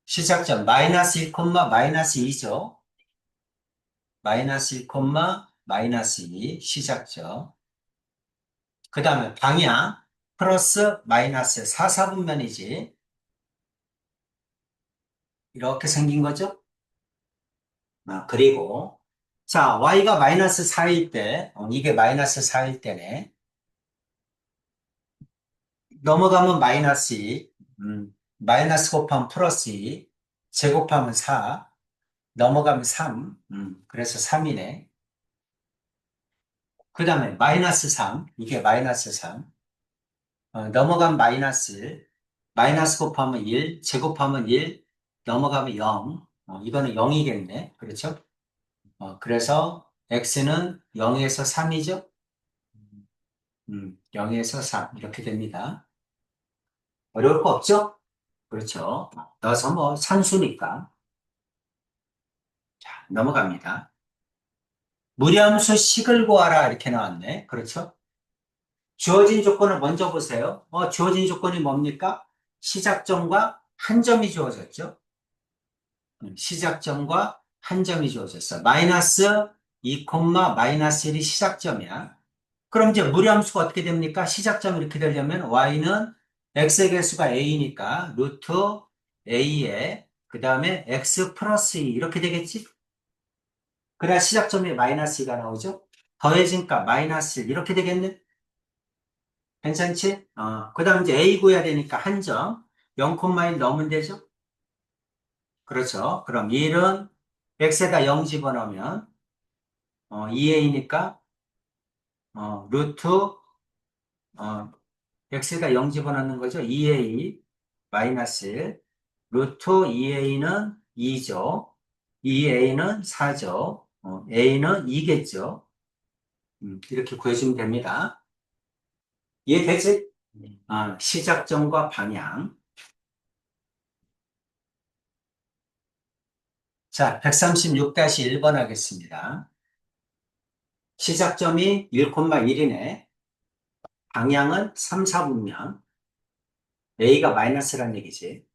시작점 마이너스 1, 마이너스 2죠. 마이너스 1, 마이너스 2 시작점. 그 다음에 방향 플러스 마이너스 4, 4분면이지. 이렇게 생긴 거죠. 그리고 자, y가 마이너스 4일 때, 이게 마이너스 4일 때네. 넘어가면 마이너스 2, 마이너스 곱하면 플러스 2, 제곱하면 4, 넘어가면 3, 그래서 3이네. 그 다음에 마이너스 3, 이게 마이너스 3, 넘어가면 마이너스 1, 마이너스 곱하면 1, 제곱하면 1, 넘어가면 0, 이거는 0이겠네. 그렇죠? 그래서 x는 0에서 3이죠? 0에서 3, 이렇게 됩니다. 어려울 거 없죠? 그렇죠. 넣어서 뭐 산수니까. 자, 넘어갑니다. 무리함수 식을 구하라 이렇게 나왔네. 그렇죠? 주어진 조건을 먼저 보세요. 주어진 조건이 뭡니까? 시작점과 한 점이 주어졌죠. 시작점과 한 점이 주어졌어. 마이너스 2, 마이너스 1이 시작점이야. 그럼 이제 무리함수가 어떻게 됩니까? 시작점이 이렇게 되려면 y는 x의 개수가 a니까 루트 a에 그 다음에 x 플러스 2 이렇게 되겠지? 그래야 시작점에 마이너스 2가 나오죠? 더해지니까 마이너스 1 이렇게 되겠네? 괜찮지? 그 다음 이제 a 구해야 되니까 한 점 0,1 넣으면 되죠? 그렇죠. 그럼 1은 x에다 0 집어넣으면 2a니까 루트 x에다 0 집어넣는 거죠. 2a 마이너스 1 루트 2a는 2죠. 2a는 4죠. a는 2겠죠. 이렇게 구해주면 됩니다. 이해되지? 시작점과 방향. 자, 136-1번 하겠습니다. 시작점이 1,1이네. 방향은 3, 4분면. a가 마이너스란 얘기지.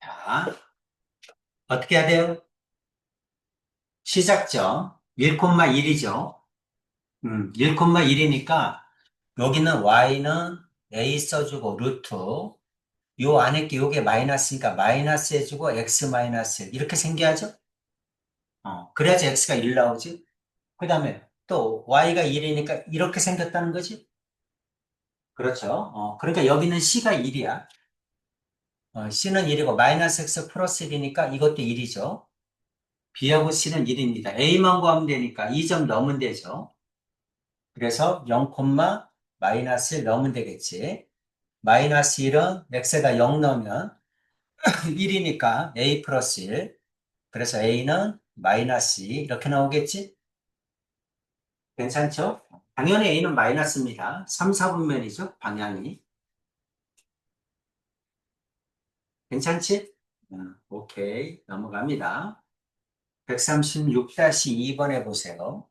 자, 어떻게 해야 돼요? 시작점 1,1이죠. 1,1이니까 여기는 y는 a 써주고 루트 요 안에 게 요게 마이너스니까 마이너스 해주고 x 마이너스 이렇게 생겨야죠. 그래야지 x가 1 나오지. 그 다음에 또 y가 1이니까 이렇게 생겼다는 거지. 그렇죠. 그러니까 여기는 c가 1이야. c는 1이고 마이너스 x 플러스 1이니까 이것도 1이죠. b하고 c는 1입니다. a만 구하면 되니까 2점 넣으면 되죠. 그래서 0, 마이너스 1 넣으면 되겠지. 마이너스 1은 x에다 0 넣으면 1이니까 a 플러스 1. 그래서 a는 마이너스 2 이렇게 나오겠지? 괜찮죠? 당연히 a는 마이너스입니다. 3, 4분면이죠, 방향이. 괜찮지? 오케이. 넘어갑니다. 136-2번 해보세요.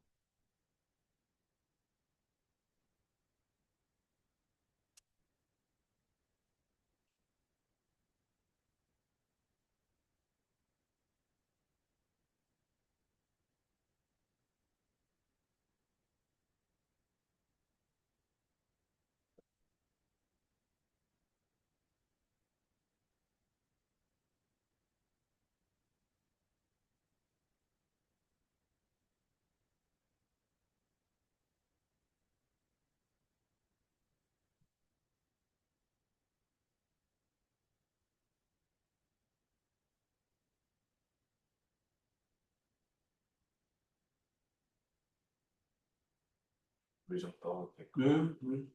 물좀 떠도 될까? 음, 음.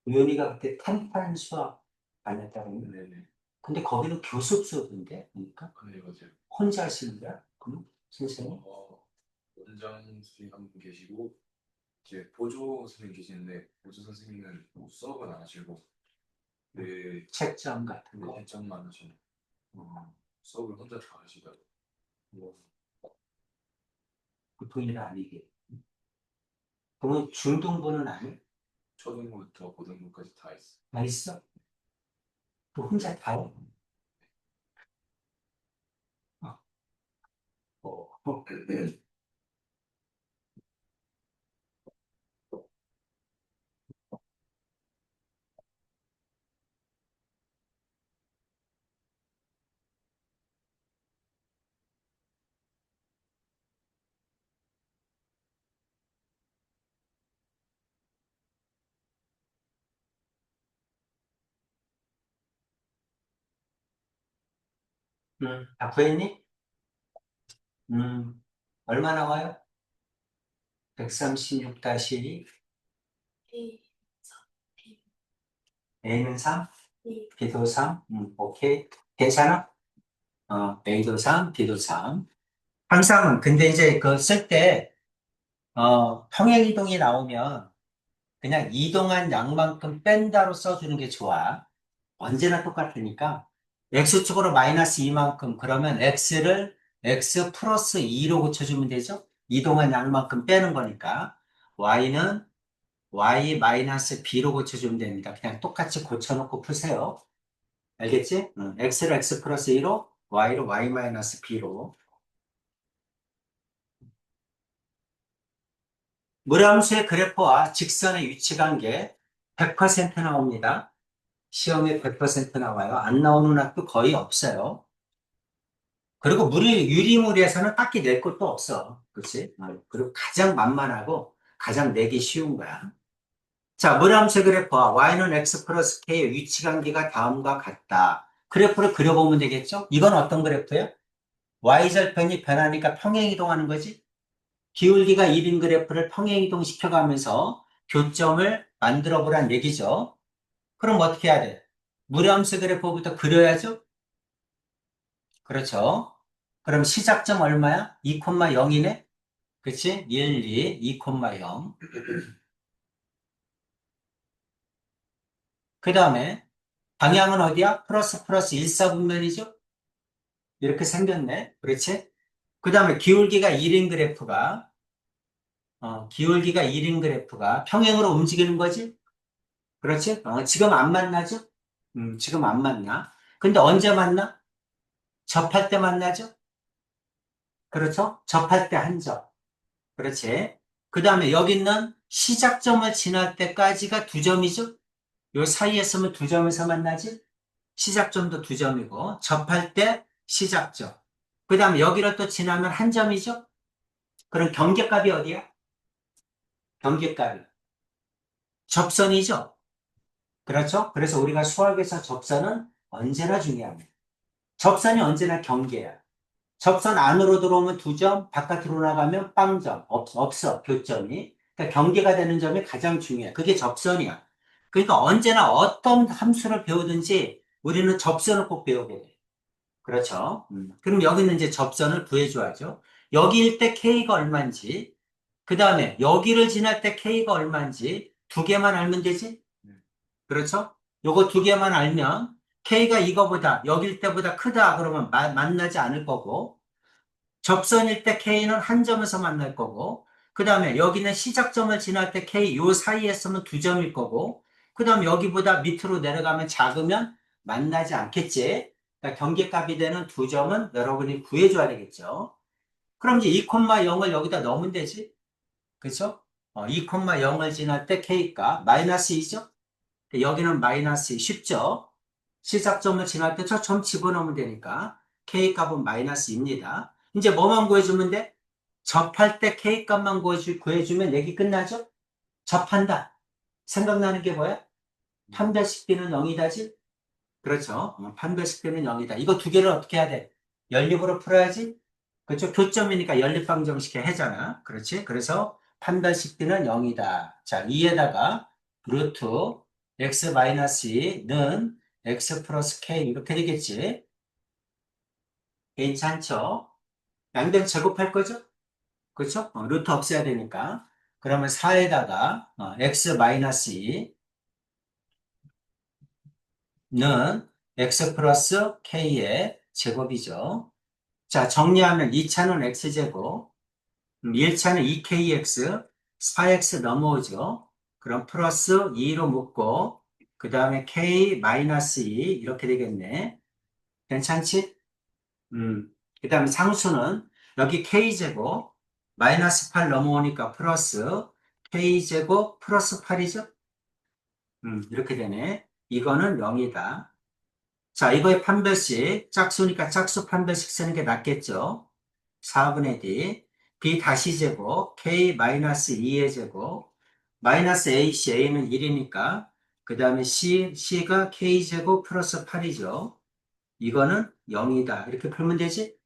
우연이가 그때 탄탄 수업 안 했다고 했는데. 네네. 근데 거기는 교습 수업인데, 그러니까? 네, 맞아요. 혼자 하시는 거야? 그럼? 선생님? 원장 선생님 한 분 계시고, 이제 보조 선생님 계시는데, 보조 선생님은 뭐 수업은 안 하시고, 네, 책점 같은 거? 대점만 하시고, 어, 수업을 혼자 다 하시더라고요. 뭐, 보통 일 아니게. 그러면 중등부는 아니? 초등부터 고등부까지 다 있어요. 다 있어? 또 혼자 다 해? 어, 어. 다 구했니? 얼마 나와요? 136-2, A, 4, B, A는 3, B, B도 3, 오케이. 괜찮아? A도 3, B도 3. 항상, 근데 이제 그 쓸 때, 평행이동이 나오면 그냥 이동한 양만큼 뺀다로 써주는 게 좋아. 언제나 똑같으니까. X축으로 마이너스 2만큼, 그러면 X를 X 플러스 2로 고쳐주면 되죠? 이동한 양만큼 빼는 거니까. Y는 Y 마이너스 B로 고쳐주면 됩니다. 그냥 똑같이 고쳐놓고 푸세요. 알겠지? X를 X 플러스 2로, Y를 Y 마이너스 B로. 무람수의 그래프와 직선의 위치관계 100% 나옵니다. 시험에 100% 나와요. 안 나오는 학도 거의 없어요. 그리고 유리물에서는 딱히 낼 것도 없어. 그렇지? 그리고 가장 만만하고 가장 내기 쉬운 거야. 자, 무람수 그래프와 y는 x 플러스 k의 위치관계가 다음과 같다. 그래프를 그려보면 되겠죠? 이건 어떤 그래프예요? y절편이 변하니까 평행이동하는 거지? 기울기가 1인 그래프를 평행이동 시켜가면서 교점을 만들어 보란 얘기죠. 그럼 어떻게 해야 돼? 무람수 그래프부터 그려야죠? 그렇죠. 그럼 시작점 얼마야? 2,0이네? 그치? 1, 2, 2,0. 그 다음에 방향은 어디야? 플러스 플러스 1사분면이죠? 이렇게 생겼네. 그렇지? 그 다음에 기울기가 1인 그래프가, 기울기가 1인 그래프가 평행으로 움직이는 거지? 그렇지? 지금 안 만나죠? 지금 안 만나. 근데 언제 만나? 접할 때 만나죠? 그렇죠? 접할 때 한 점. 그렇지? 그 다음에 여기 있는 시작점을 지날 때까지가 두 점이죠? 요 사이에 있으면 두 점에서 만나지? 시작점도 두 점이고, 접할 때 시작점. 그 다음에 여기를 또 지나면 한 점이죠? 그럼 경계값이 어디야? 경계값이. 접선이죠? 그렇죠? 그래서 우리가 수학에서 접선은 언제나 중요합니다. 접선이 언제나 경계야. 접선 안으로 들어오면 두 점, 바깥으로 나가면 빵점. 없어, 교점이. 그러니까 경계가 되는 점이 가장 중요해. 그게 접선이야. 그러니까 언제나 어떤 함수를 배우든지 우리는 접선을 꼭 배우게 돼. 그렇죠? 그럼 여기는 이제 접선을 구해줘야죠. 여기일 때 K가 얼마인지, 그 다음에 여기를 지날 때 K가 얼마인지 두 개만 알면 되지? 네. 그렇죠? 요거 두 개만 알면 K가 이거보다, 여길 때보다 크다 그러면 만나지 않을 거고, 접선일 때 K는 한 점에서 만날 거고, 그 다음에 여기는 시작점을 지날 때 K 요 사이에 있으면 두 점일 거고, 그 다음에 여기보다 밑으로 내려가면 작으면 만나지 않겠지. 그러니까 경계값이 되는 두 점은 여러분이 구해줘야 되겠죠. 그럼 이제 2,0을 여기다 넣으면 되지. 그렇죠? 2,0을 지날 때 K가 마이너스 2죠? 여기는 마이너스 2 쉽죠? 시작점을 지날 때 저 점 집어넣으면 되니까 K값은 마이너스 2입니다. 이제 뭐만 구해주면 돼? 접할 때 K값만 구해주면 얘기 끝나죠? 접한다. 생각나는 게 뭐야? 판별식비는 0이다지? 그렇죠. 판별식비는 0이다. 이거 두 개를 어떻게 해야 돼? 연립으로 풀어야지? 그렇죠. 교점이니까 연립방정식에 해잖아. 그렇지? 그래서 판별식비는 0이다. 자, 2에다가 루트 x-2는 x 플러스 k 이렇게 되겠지? 괜찮죠? 양변 제곱할 거죠? 그렇죠? 루트 없애야 되니까. 그러면 4에다가 x-2는 x 플러스 k의 제곱이죠. 자, 정리하면 2차는 x제곱, 1차는 2kx, 4x 넘어오죠. 그럼 플러스 2로 묶고, 그 다음에 k 마이너스 2 이렇게 되겠네. 괜찮지? 그 다음에 상수는 여기 k제곱, 마이너스 8 넘어오니까 플러스 k제곱 플러스 8이죠? 이렇게 되네. 이거는 0이다. 자, 이거의 판별식, 짝수니까 짝수 판별식 쓰는 게 낫겠죠? 4분의 D, B 다시 제곱, K 마이너스 2의 제곱, 마이너스 AC, A는 1이니까, 그 다음에 C가 K제곱 플러스 8이죠. 이거는 0이다. 이렇게 풀면 되지?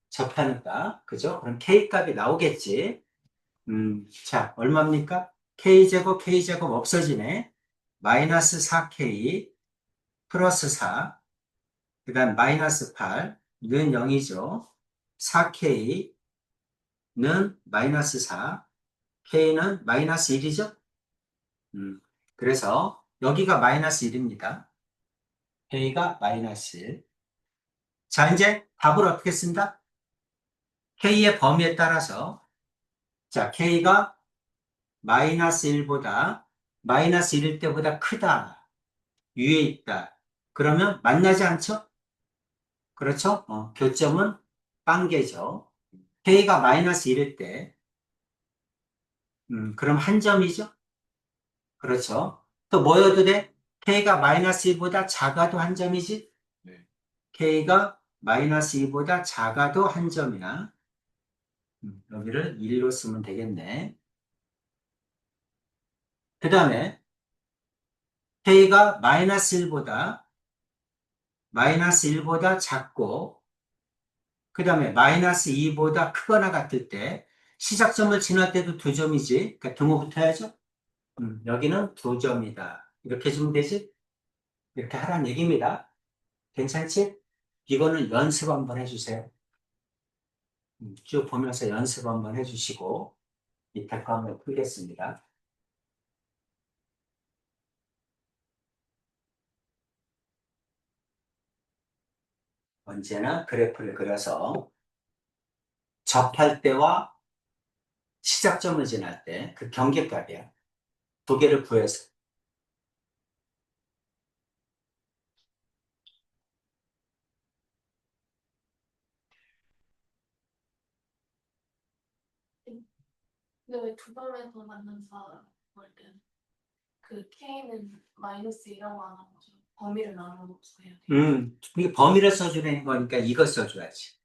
접하니까. 그죠? 그럼 K값이 나오겠지? 자, 얼마입니까? K제곱 없어지네. 마이너스 4K 플러스 4, 그 다음 마이너스 8, 는 0이죠. 4K는 마이너스 4, K는 마이너스 1이죠. 그래서 여기가 마이너스 1입니다. K가 마이너스 1. 자, 이제 답을 어떻게 쓴다? K의 범위에 따라서, 자, K가 마이너스 1보다, 마이너스 1일 때보다 크다, 위에 있다. 그러면 만나지 않죠? 그렇죠? 교점은 빵개죠. K가 마이너스 1일 때, 그럼 한 점이죠? 그렇죠. 또 뭐여도 돼? K가 마이너스 2보다 작아도 한 점이지? 네. K가 마이너스 2보다 작아도 한 점이야. 여기를 1로 쓰면 되겠네. 그 다음에 K가 마이너스 1보다 작고, 그 다음에 마이너스 2보다 크거나 같을 때, 시작점을 지날 때도 두 점이지. 그러니까 등호 붙어야죠. 여기는 두 점이다. 이렇게 해주면 되지? 이렇게 하라는 얘기입니다. 괜찮지? 이거는 연습 한번 해주세요. 쭉 보면서 연습 한번 해주시고, 이탈 거 한번 풀겠습니다. 언제나 그래프를 그려서 접할 때와 시작점을 지날 때 그 경계값이야. 두 개를 구해서. 근데 왜 두 점에서 만난 사람 볼 때는 그 K는 마이너스 1이라고 안 하고 범위를 나눠서 해야 돼요. 이게 범위를 써주는 거니까 이거 써줘야지.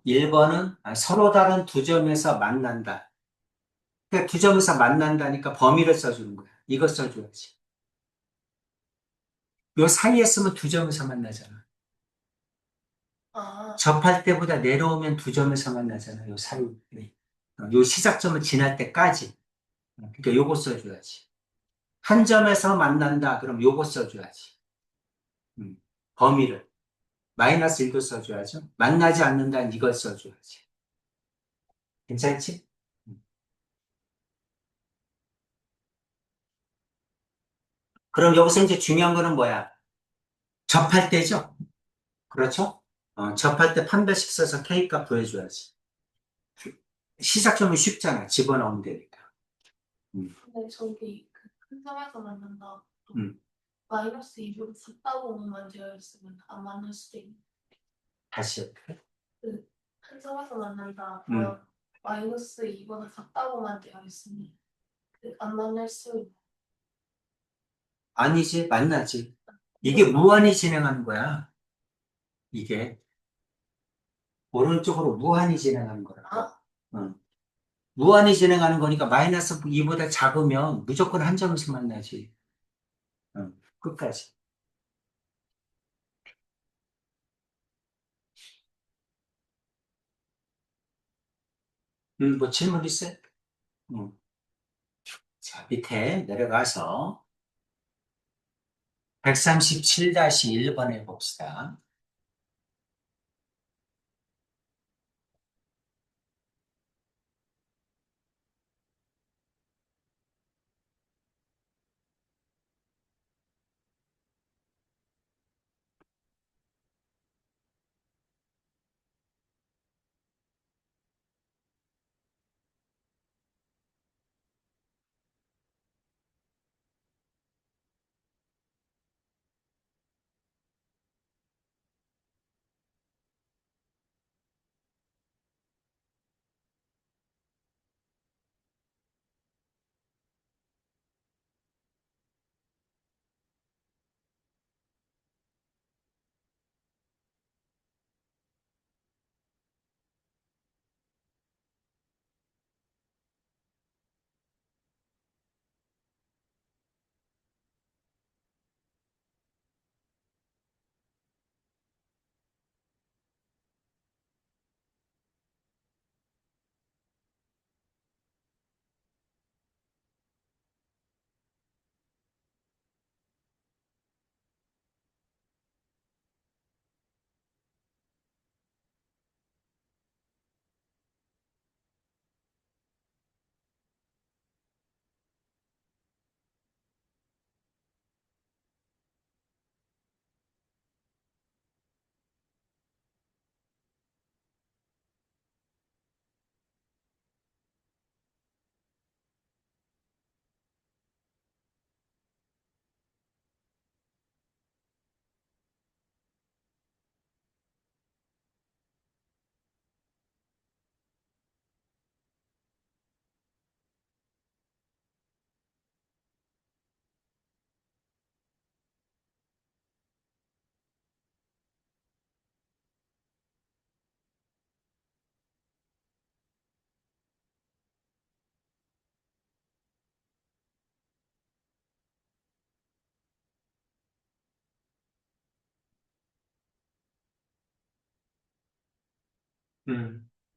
1번은 서로 다른 두 점에서 만난다. 그러니까 두 점에서 만난다니까 범위를 써주는 거야. 이거 써줘야지. 요 사이에 쓰면 두 점에서 만나잖아. 아, 접할 때보다 내려오면 두 점에서 만나잖아. 요 사이. 요 시작점을 지날 때까지. 그러니까 요거 써줘야지. 한 점에서 만난다. 그럼 요거 써줘야지. 음, 범위를. 마이너스 1도 써줘야죠. 만나지 않는다는 이걸 써줘야지. 괜찮지? 음. 그럼 여기서 이제 중요한 거는 뭐야? 접할 때죠? 그렇죠? 접할 때 판별식 써서 K값 구해줘야지. 시작점은 쉽잖아. 집어넣으면 되니까. 음, 근데 저기 그 큰 점에서 만난다. 음. 마이너스 2보다 작다고만 되어 있으면 안 만날 수도 있는. 다시 해볼게. 그큰 점에서 만난다. 음. 마이너스 2보다 작다고만 되어 있으면 안 만날 수 있는. 아니지, 만나지. 이게 무한히 진행하는 거야. 이게. 오른쪽으로 무한히 진행하는 거라고. 아, 무한히 진행하는 거니까 마이너스 2보다 작으면 무조건 한 점에서 만나지. 끝까지. 뭐 질문 있어요? 음. 자, 밑에 내려가서 137-1번에 봅시다.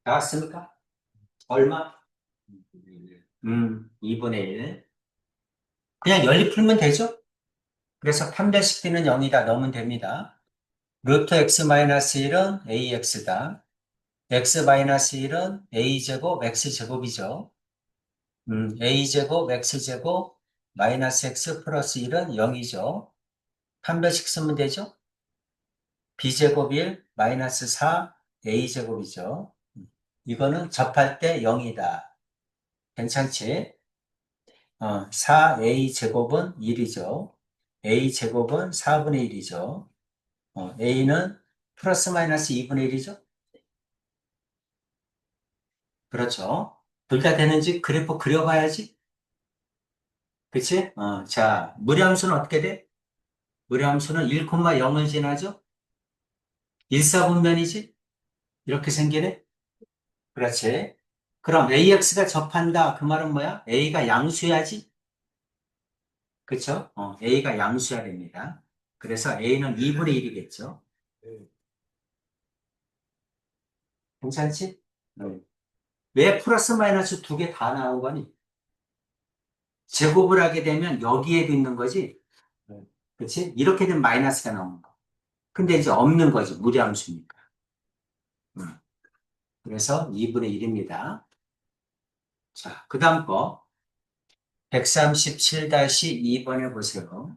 나왔습니까? 얼마? 2분의 1. 그냥 연립 풀면 되죠? 그래서 판별식 B는 0이다 넣으면 됩니다. 루트 x-1은 ax다. x-1은 a제곱 x제곱이죠. a제곱 x제곱 마이너스 x 플러스 1은 0이죠. 판별식 쓰면 되죠? b제곱 1 마이너스 4 a제곱이죠. 이거는 접할 때 0이다. 괜찮지? 4a제곱은 1이죠. a제곱은 4분의 1이죠. a는 플러스 마이너스 2분의 1이죠. 그렇죠. 둘 다 되는지 그래프 그려봐야지. 그치? 자, 무리함수는 어떻게 돼? 무리함수는 1,0을 지나죠? 1사분면이지? 이렇게 생기네? 그렇지. 그럼 AX가 접한다. 그 말은 뭐야? A가 양수야지? 그쵸? A가 양수야 됩니다. 그래서 A는 2분의 1이겠죠? 네. 괜찮지? 왜 플러스 마이너스 두 개 다 나온 거니? 제곱을 하게 되면 여기에도 있는 거지? 네. 그치? 이렇게 되면 마이너스가 나오는 거. 근데 이제 없는 거지. 무리함수니까. 그래서 2분의 1입니다. 자, 그 다음 거. 137-2번에 보세요.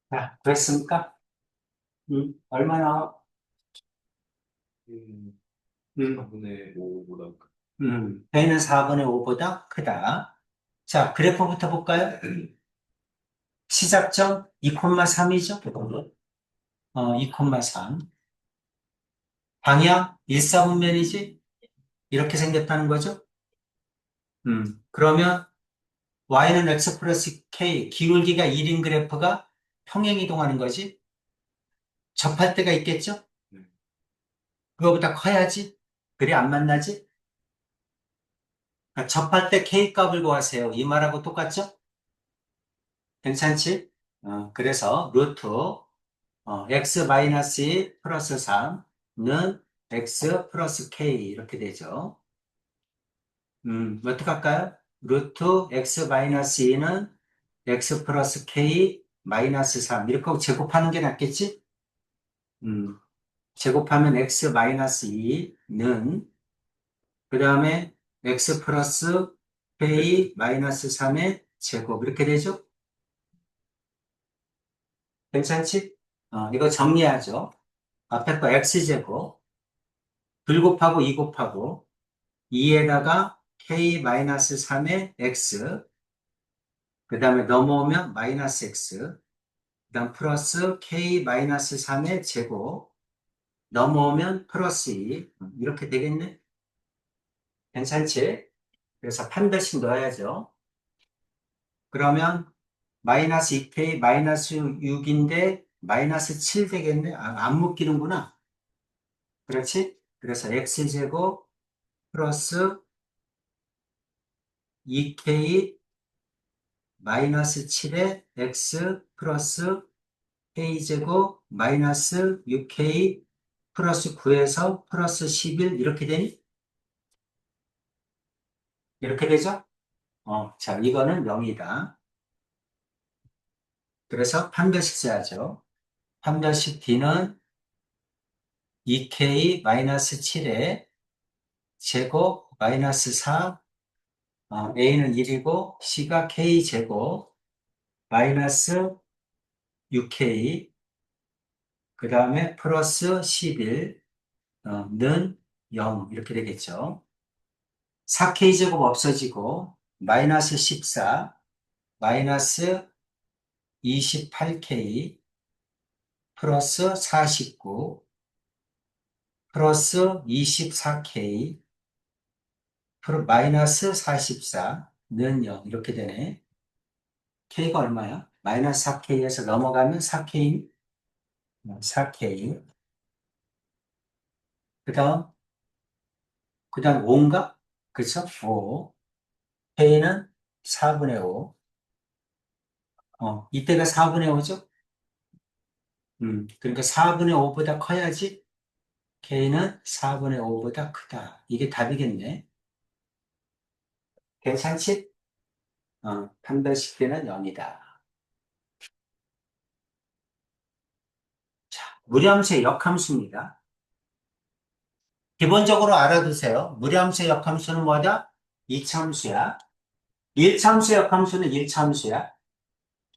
자, 됐습니까? 얼마나, 음, 음, 4분의 5보다 B는 4분의 5보다 크다. 자, 그래프부터 볼까요? 시작점 2,3이죠? 2,3. 방향 1사분면이지? 이렇게 생겼다는 거죠? 그러면 y는 x 플러스 k, 기울기가 1인 그래프가 평행이동하는 거지? 접할 때가 있겠죠? 네. 그거보다 커야지? 그래, 안 만나지? 그러니까 접할 때 k 값을 구하세요. 이 말하고 똑같죠? 괜찮지? 그래서 루트 x 마이너스 1 플러스 3는 x 플러스 k 이렇게 되죠. 어떻게 할까요? 루트 x 마이너스 2는 x 플러스 k 마이너스 3 이렇게 하고 제곱하는 게 낫겠지? 제곱하면 x 마이너스 2는 그 다음에 x 플러스 k 마이너스 3의 제곱 이렇게 되죠? 괜찮지? 이거 정리하죠. 앞에 거 x제곱 불 곱하고 2 곱하고 2에다가 k 마이너스 3의 x 그 다음에 넘어오면 마이너스 x 그 다음 플러스 k 마이너스 3의 제곱 넘어오면 플러스 2 이렇게 되겠네? 괜찮지? 그래서 판별식 넣어야죠. 그러면 마이너스 2k 마이너스 6인데 마이너스 7 되겠네? 안 묶이는구나. 그렇지? 그래서 x제곱 플러스 2k 마이너스 7에 x 플러스 k제곱 마이너스 6k 플러스 9에서 플러스 11 이렇게 되니? 이렇게 되죠? 자, 이거는 0이다. 그래서 판별식 써야죠. 판별식 D는 2K 마이너스 7에 제곱 마이너스 4, A는 1이고 C가 K제곱 마이너스 6K 그 다음에 플러스 11 는 0 이렇게 되겠죠. 4K제곱 없어지고 마이너스 14 마이너스 28K 플러스 49 플러스 24K 마이너스 44는 0 이렇게 되네. K가 얼마야? 마이너스 4K에서 넘어가면 4K 4K 그 다음 5인가? 그쵸? 5 K는 4분의 5 이때가 4분의 5죠? 그러니까 4분의 5보다 커야지 K는 4분의 5보다 크다. 이게 답이겠네. 괜찮지? 판별식 D는 0이다. 자, 무리함수의 역함수입니다. 기본적으로 알아두세요. 무리함수의 역함수는 뭐다? 이차함수야. 1차함수의 역함수는 1차함수야.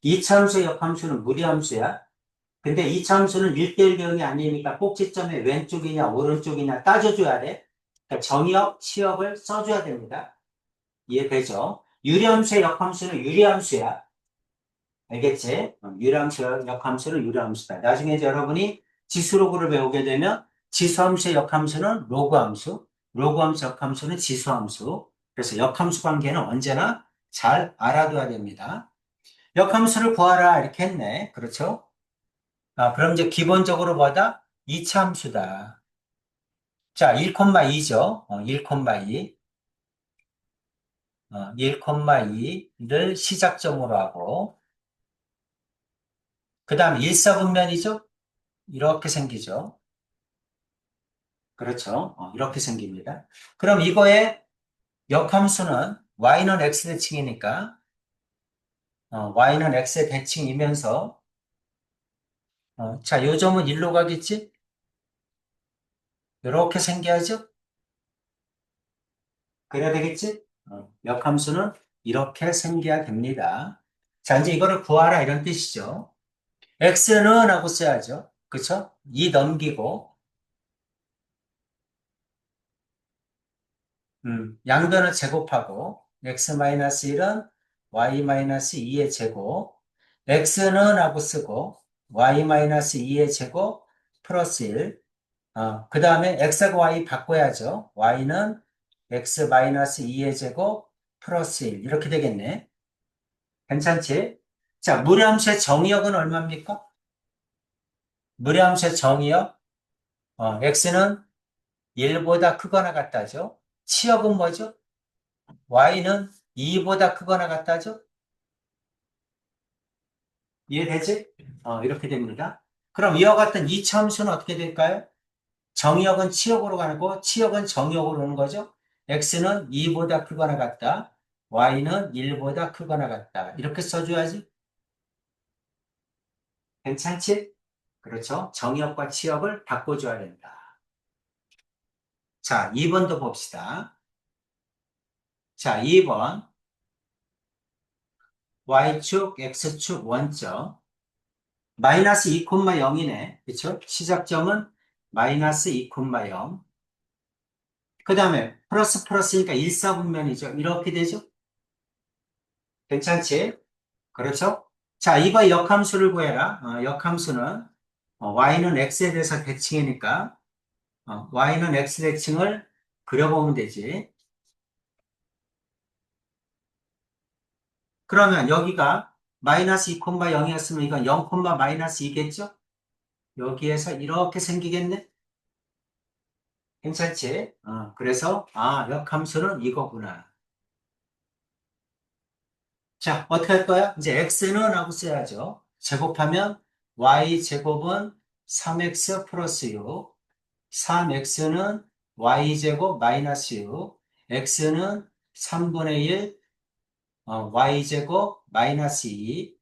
2차함수의 역함수는 무리함수야. 근데 2차함수는 1대1 경이 아니니까 꼭지점의 왼쪽이냐 오른쪽이냐 따져줘야 돼. 그러니까 정의역, 치역을 써줘야 됩니다. 이해되죠? 유리함수의 역함수는 유리함수야. 알겠지? 유리함수 역함수는 유리함수다. 나중에 이제 여러분이 지수로그를 배우게 되면 지수함수의 역함수는 로그함수, 로그함수 역함수는 지수함수. 그래서 역함수 관계는 언제나 잘 알아둬야 됩니다. 역함수를 구하라 이렇게 했네. 그렇죠? 그럼 이제 기본적으로 뭐다? 2차 함수다. 자, 1,2죠. 1,2. 1,2를 시작점으로 하고 그 다음 1사분면이죠? 이렇게 생기죠. 그렇죠. 이렇게 생깁니다. 그럼 이거의 역함수는 y는 x 대칭이니까 y는 x의 대칭이면서 자, 요 점은 1로 가겠지? 이렇게 생겨야죠? 그래야 되겠지? 역함수는 이렇게 생겨야 됩니다. 자, 이제 이거를 구하라 이런 뜻이죠. x는 하고 써야죠. 그쵸? 2 넘기고 양변을 제곱하고 x-1은 y-2의 제곱 x는 하고 쓰고 y-2의 제곱 플러스 1 그 다음에 x하고 y 바꿔야죠. y는 x-2의 제곱 플러스 1 이렇게 되겠네. 괜찮지? 자, 무리함수의 정의역은 얼마입니까? 무리함수의 정의역 x는 1보다 크거나 같다죠. 치역은 뭐죠? y는 2보다 크거나 같다죠? 이해되지? 이렇게 됩니다. 그럼 이와 같은 이차 함수는 어떻게 될까요? 정의역은 치역으로 가고 치역은 정의역으로 오는 거죠. x는 2보다 크거나 같다. y는 1보다 크거나 같다. 이렇게 써줘야지. 괜찮지? 그렇죠? 정의역과 치역을 바꿔줘야 된다. 자, 2번도 봅시다. 자, 2번. Y축, X축 원점. 마이너스 2,0이네. 그쵸? 시작점은 마이너스 2,0. 그 다음에 플러스 플러스니까 일사분면이죠. 이렇게 되죠? 괜찮지? 그렇죠? 자, 이번 역함수를 구해라. 역함수는 y는 x에 대해서 대칭이니까 y는 x 대칭을 그려보면 되지. 그러면 여기가 마이너스 2,0이었으면 이건 0, 마이너스 2겠죠? 여기에서 이렇게 생기겠네? 괜찮지? 그래서 역함수는 이거구나. 자, 어떻게 할 거야? 이제 x는 하고 써야죠. 제곱하면 y제곱은 3x 플러스 6, 3x는 y제곱 마이너스 6, x는 3분의 1, y제곱 마이너스 2.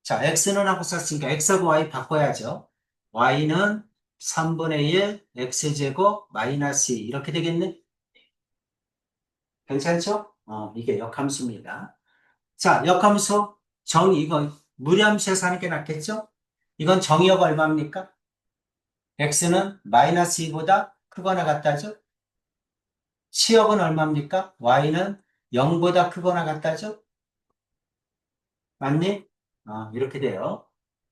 자, x는 하고 썼으니까 x하고 y 바꿔야죠. y는 3분의 1, x제곱 마이너스 2. 이렇게 되겠네? 괜찮죠? 이게 역함수입니다. 자, 역함수 이거 무리함수에서 하는 게 낫겠죠? 이건 정의역 얼마입니까? x는 마이너스 2보다 크거나 같다죠? 치역은 얼마입니까? y는 0보다 크거나 같다죠? 맞니? 이렇게 돼요.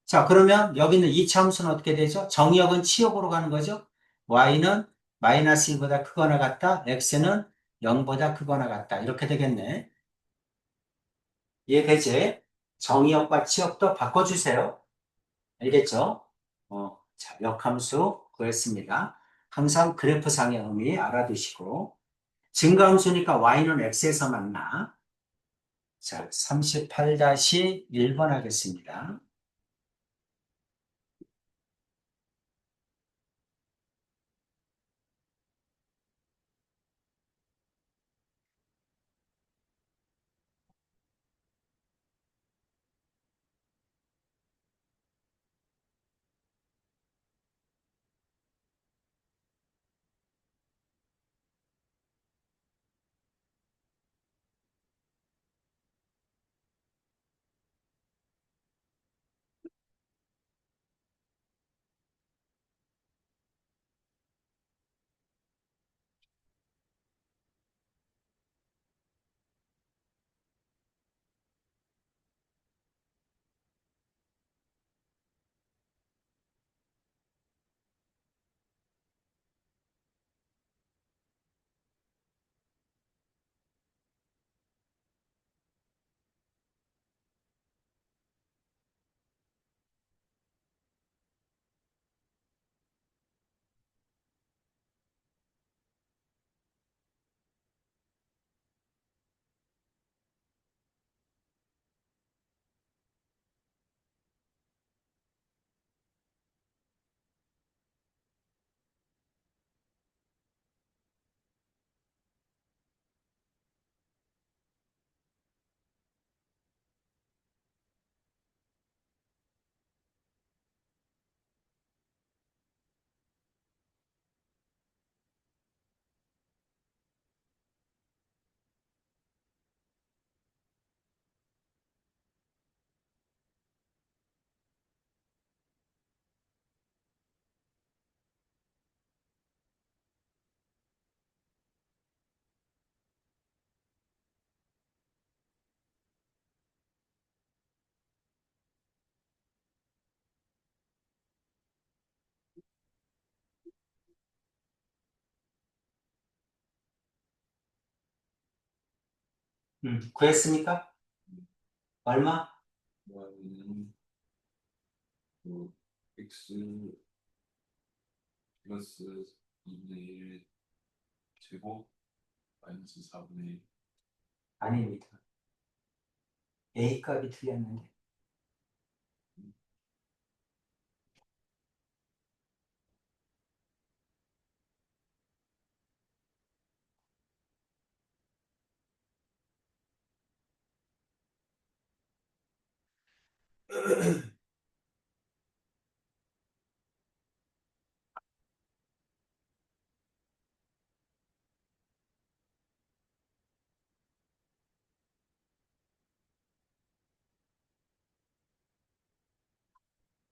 자, 그러면 여기 있는 이차함수는 어떻게 되죠? 정의역은 치역으로 가는 거죠? y는 마이너스 2보다 크거나 같다, x는 0보다 크거나 같다. 이렇게 되겠네. 이해되지? 정의역과 치역도 바꿔주세요. 알겠죠? 자, 역함수 구했습니다. 항상 그래프상의 의미 알아두시고, 증가함수니까 y는 x에서 만나. 자, 38-1번 하겠습니다. 구했습니까? 얼마? y는 x 플러스 2분의 1 제곱 마이너스 4분의 1. 아닙니다. A 값이 틀렸는데.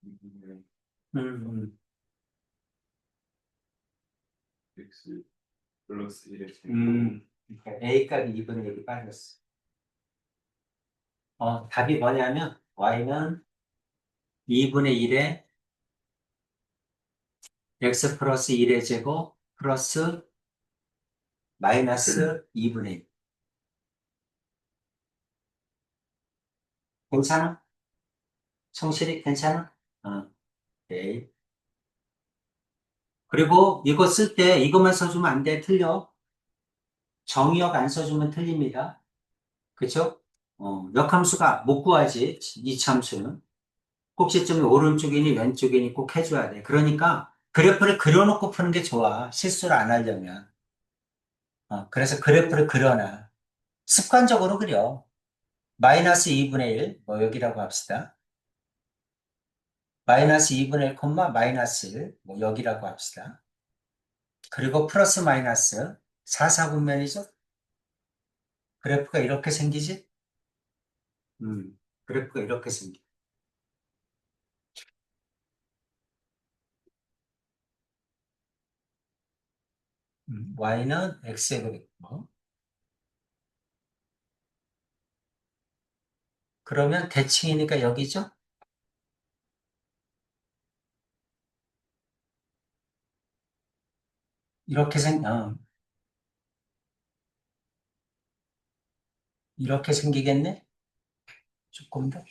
2분의 음, x 플러스 1의 제곱. 그러니까 A값이 2분의 1이 빠졌어. 답이 뭐냐면, Y는 2분의 1에 X 플러스 1의 제곱 플러스 마이너스 2분의 1. 괜찮아? 성실이 괜찮아? 오케이. 그리고 이거 쓸 때 이것만 써주면 안 돼. 틀려. 정의역 안 써주면 틀립니다. 그쵸? 역함수가 못 구하지. 이참수는. 꼭지점이 오른쪽이니 왼쪽이니 꼭 해줘야 돼. 그러니까 그래프를 그려놓고 푸는 게 좋아. 실수를 안 하려면. 그래서 그래프를 그려놔. 습관적으로 그려. 마이너스 2분의 1, 뭐 여기라고 합시다. 마이너스 2분의 1, 마이너스 1, 뭐 여기라고 합시다. 그리고 플러스 마이너스 4, 4분면이죠? 그래프가 이렇게 생기지? 그래프가 이렇게 생겨. y는 x에 그랬고. 그러면 대칭이니까 여기죠? 이렇게 생기겠네? 조금 더.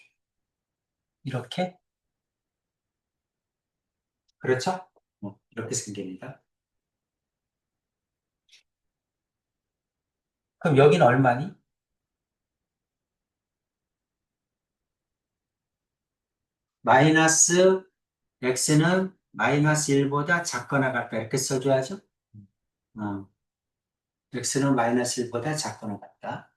이렇게? 그렇죠? 이렇게 생깁니다. 그럼 여기는 얼마니? 마이너스 x는 마이너스 1보다 작거나 같다. 이렇게 써줘야죠? 어, x는 마이너스 1보다 작거나 같다.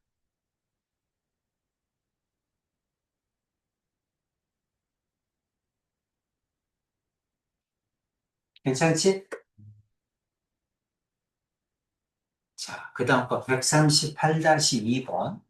괜찮지? 자, 그 다음 거 138-2번.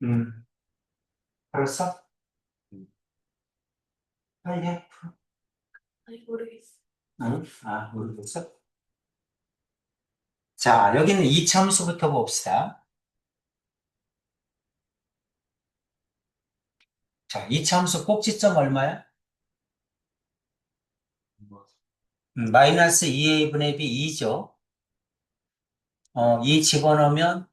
음, 알았어? 음. 빨리 해. 아니 모르겠어. 응? 아, 모르겠어? 자, 여기는 이참수부터 봅시다. 자, 이참수 꼭지점 얼마야? 뭐, 마이너스 2a분의 b 2죠. 2 집어넣으면,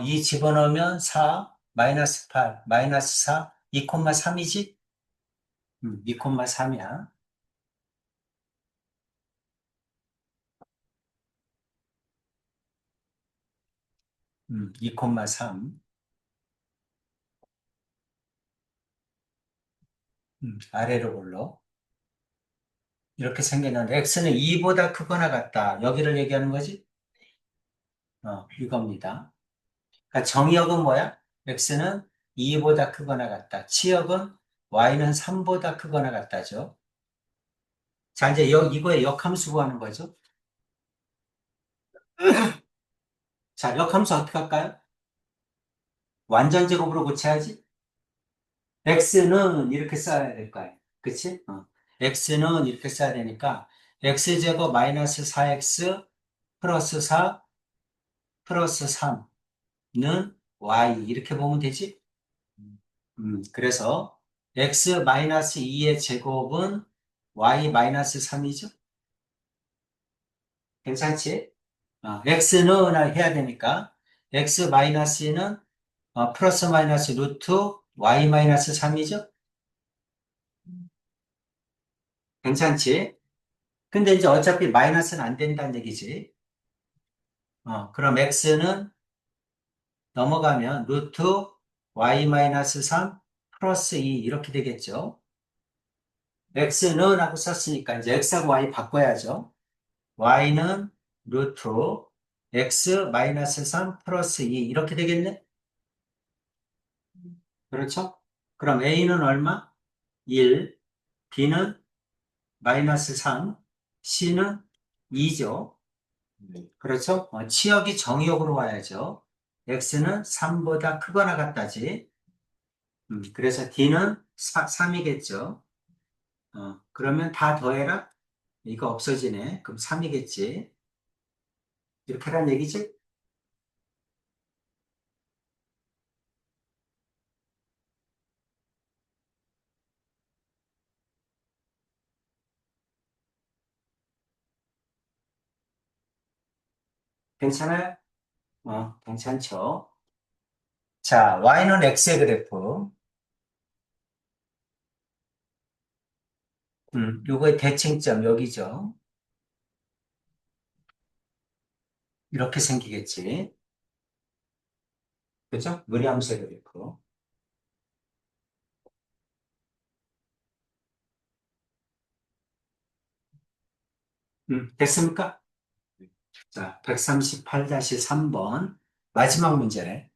2 집어넣으면 4, 마이너스 8, 마이너스 4, 2,3이지? 2,3이야. 2,3. 아래로 올라. 이렇게 생겼는데, x는 2보다 크거나 같다. 여기를 얘기하는 거지? 이겁니다. 그러니까 정의역은 뭐야? x는 2보다 크거나 같다. 치역은 y는 3보다 크거나 같다죠. 자, 이제 이거의 역함수 구하는 거죠. 자, 역함수 어떻게 할까요? 완전 제곱으로 고쳐야지. x는 이렇게 써야 될 거예요. 그치? x는 이렇게 써야 되니까 x제곱 마이너스 4x 플러스 4 플러스 3는 y 이렇게 보면 되지? 그래서 x 마이너스 2의 제곱은 y 마이너스 3이죠? 괜찮지? x는 해야 되니까 x 마이너스는 플러스 마이너스 루트 y 마이너스 3이죠? 괜찮지? 근데 이제 어차피 마이너스는 안 된다는 얘기지. 그럼 x는 넘어가면 루트 y 마이너스 3 플러스 2 이렇게 되겠죠? x는 하고 썼으니까 이제 x하고 y 바꿔야죠. y는 루트 x 마이너스 3 플러스 2 이렇게 되겠네? 그렇죠? 그럼 a는 얼마? 1, b는 마이너스 3, c는 2죠. 네. 그렇죠? 치역이 정의역으로 와야죠. x는 3보다 크거나 같다지. 그래서 d는 3이겠죠. 그러면 다 더해라? 이거 없어지네. 그럼 3이겠지. 이렇게 하란 얘기지? 괜찮아요? 괜찮죠? 자, y는 x의 그래프. 요거의 대칭점 여기죠. 이렇게 생기겠지. 그죠? 무리함수의 그래프. 됐습니까? 네. 자, 138-3번. 마지막 문제네.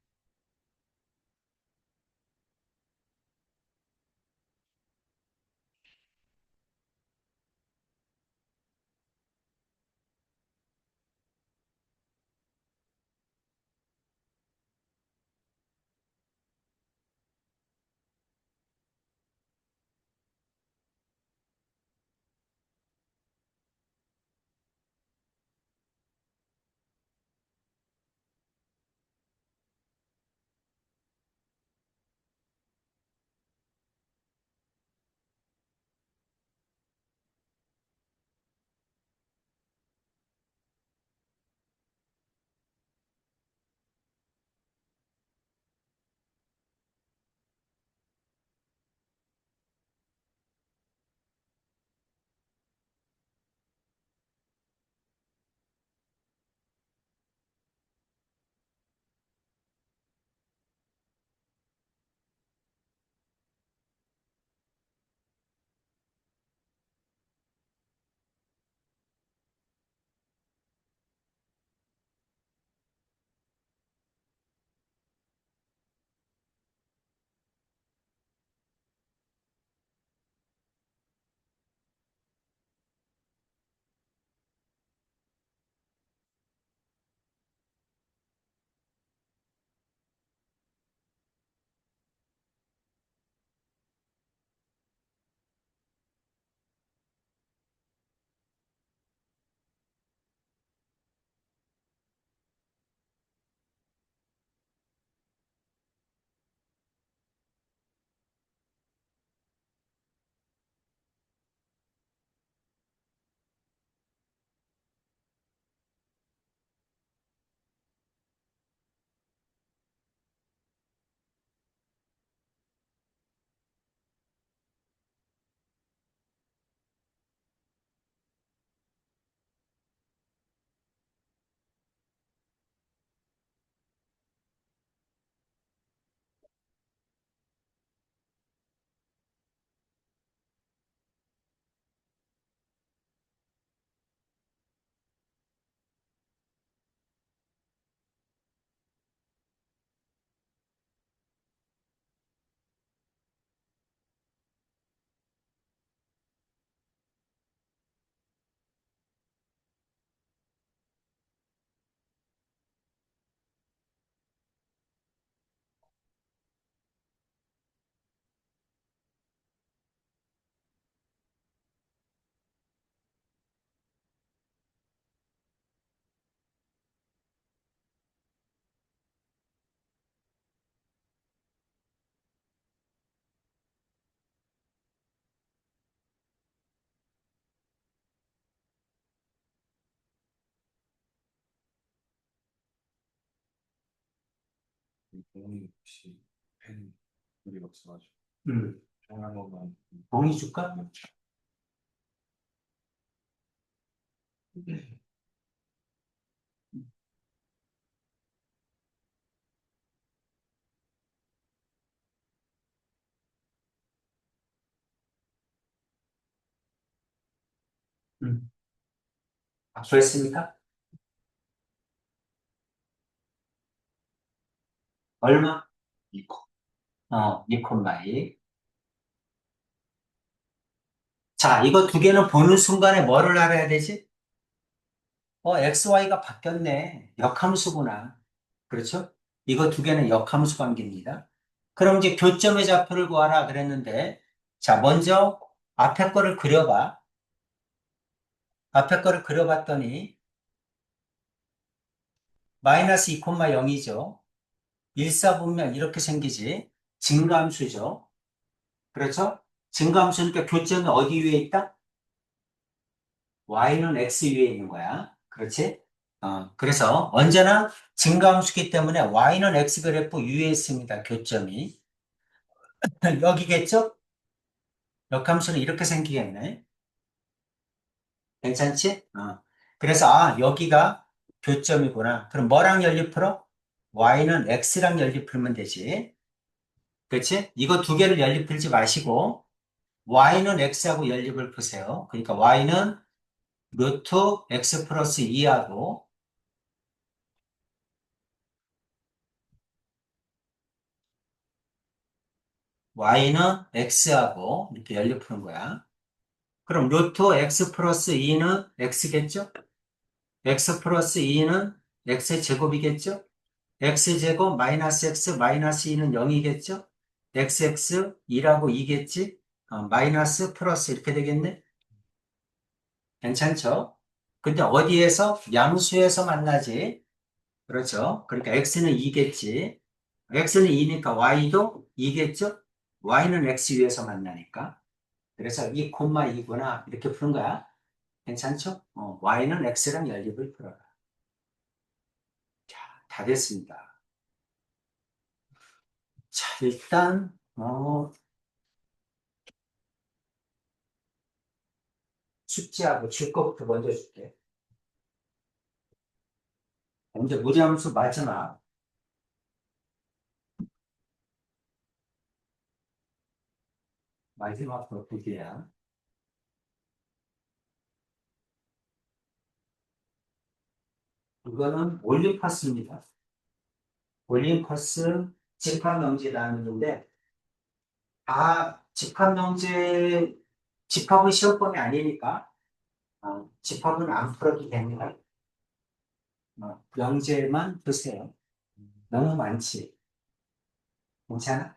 공이 혹시 펜 우리 없어가지고 음, 종한 번만. 봉이 줄까? 음. 구했습니까? 얼마? 이코. 니콘마이. 자, 이거 두 개는 보는 순간에 뭐를 알아야 되지? XY가 바뀌었네. 역함수구나. 그렇죠? 이거 두 개는 역함수 관계입니다. 그럼 이제 교점의 좌표를 구하라 그랬는데, 자, 먼저 앞에 거를 그려봐. 앞에 거를 그려봤더니, 마이너스 2,0이죠. 일사분면 이렇게 생기지. 증가함수죠. 그렇죠? 증가함수니까 교점이 어디 위에 있다? y는 x 위에 있는 거야. 그렇지? 그래서 언제나 증가함수기 때문에 y는 x 그래프 위에 있습니다. 교점이. 여기겠죠? 역함수는 이렇게 생기겠네. 괜찮지? 그래서 여기가 교점이구나. 그럼 뭐랑 연립 풀어? y는 x랑 연립 풀면 되지. 그렇지? 이거 두 개를 연립 풀지 마시고 y는 x하고 연립을 푸세요. 그러니까 y는 루트 x 플러스 2하고 y는 x하고 이렇게 연립 푸는 거야. 그럼 루트 x 플러스 2는 x겠죠? x 플러스 2는 x 제곱이겠죠? x제곱 마이너스 x 마이너스 2는 0이겠죠? xx 2라고 2겠지? 마이너스 플러스 이렇게 되겠네? 괜찮죠? 근데 어디에서? 양수에서 만나지? 그렇죠? 그러니까 x는 2겠지? x는 2니까 y도 2겠죠? y는 x 위에서 만나니까. 그래서 2,2구나. 이렇게 푸는 거야. 괜찮죠? y는 x랑 연립을 풀어라. 자, 다 됐습니다. 자, 일단, 숙제하고 줄 것부터 먼저 줄게. 먼저 무리함수 마지막. 마지막으로 볼게요. 이거는 올림퍼스입니다. 올림퍼스 집합명제 나누는데, 집합명제, 집합은 시험범위 아니니까, 집합은 안 풀어도 됩니다. 명제만 드세요. 너무 많지. 괜찮아?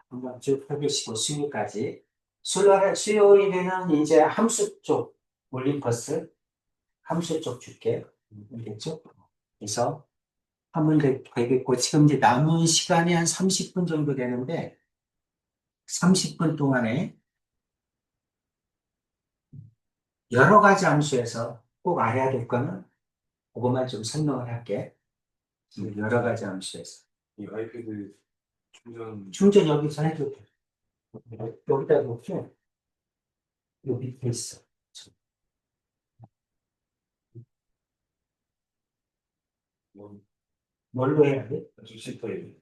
한번 쭉 펴보시고 수요일까지. 수요일에는 이제 함수 쪽 올림퍼스 함수 쪽 줄게. 알겠죠? 그래서 하면 되겠고 지금 이제 남은 시간이 한 30분 정도 되는데 30분 동안에 여러 가지 함수에서 꼭 알아야 될 거는 그것만 좀 설명을 할게. 지금 여러 가지 함수에서 이 아이패드 충전. 충전 여기서 해도 돼. 여기다 놓고 여기 밑에 있어. 뭐 뭘로 해야 돼? 슈퍼에.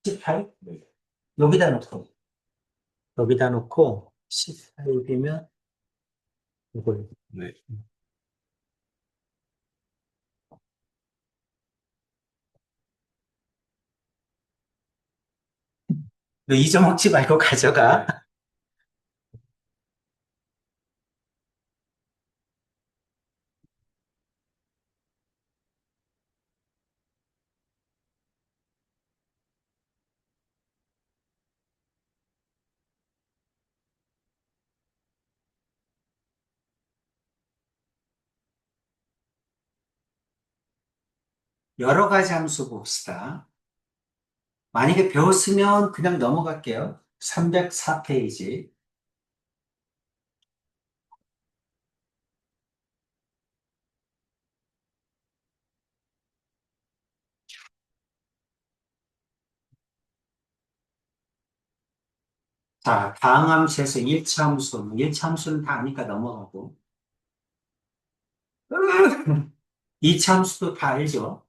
18? 네. 여기다 놓고 18이면 이걸 네. 너 잊어먹지 말고 가져가. 여러 가지 함수 봅시다. 만약에 배웠으면 그냥 넘어갈게요. 304페이지. 자, 다항함수에서 1차 함수, 1차 함수는 다 아니까 넘어가고. 2차 함수도 다 알죠?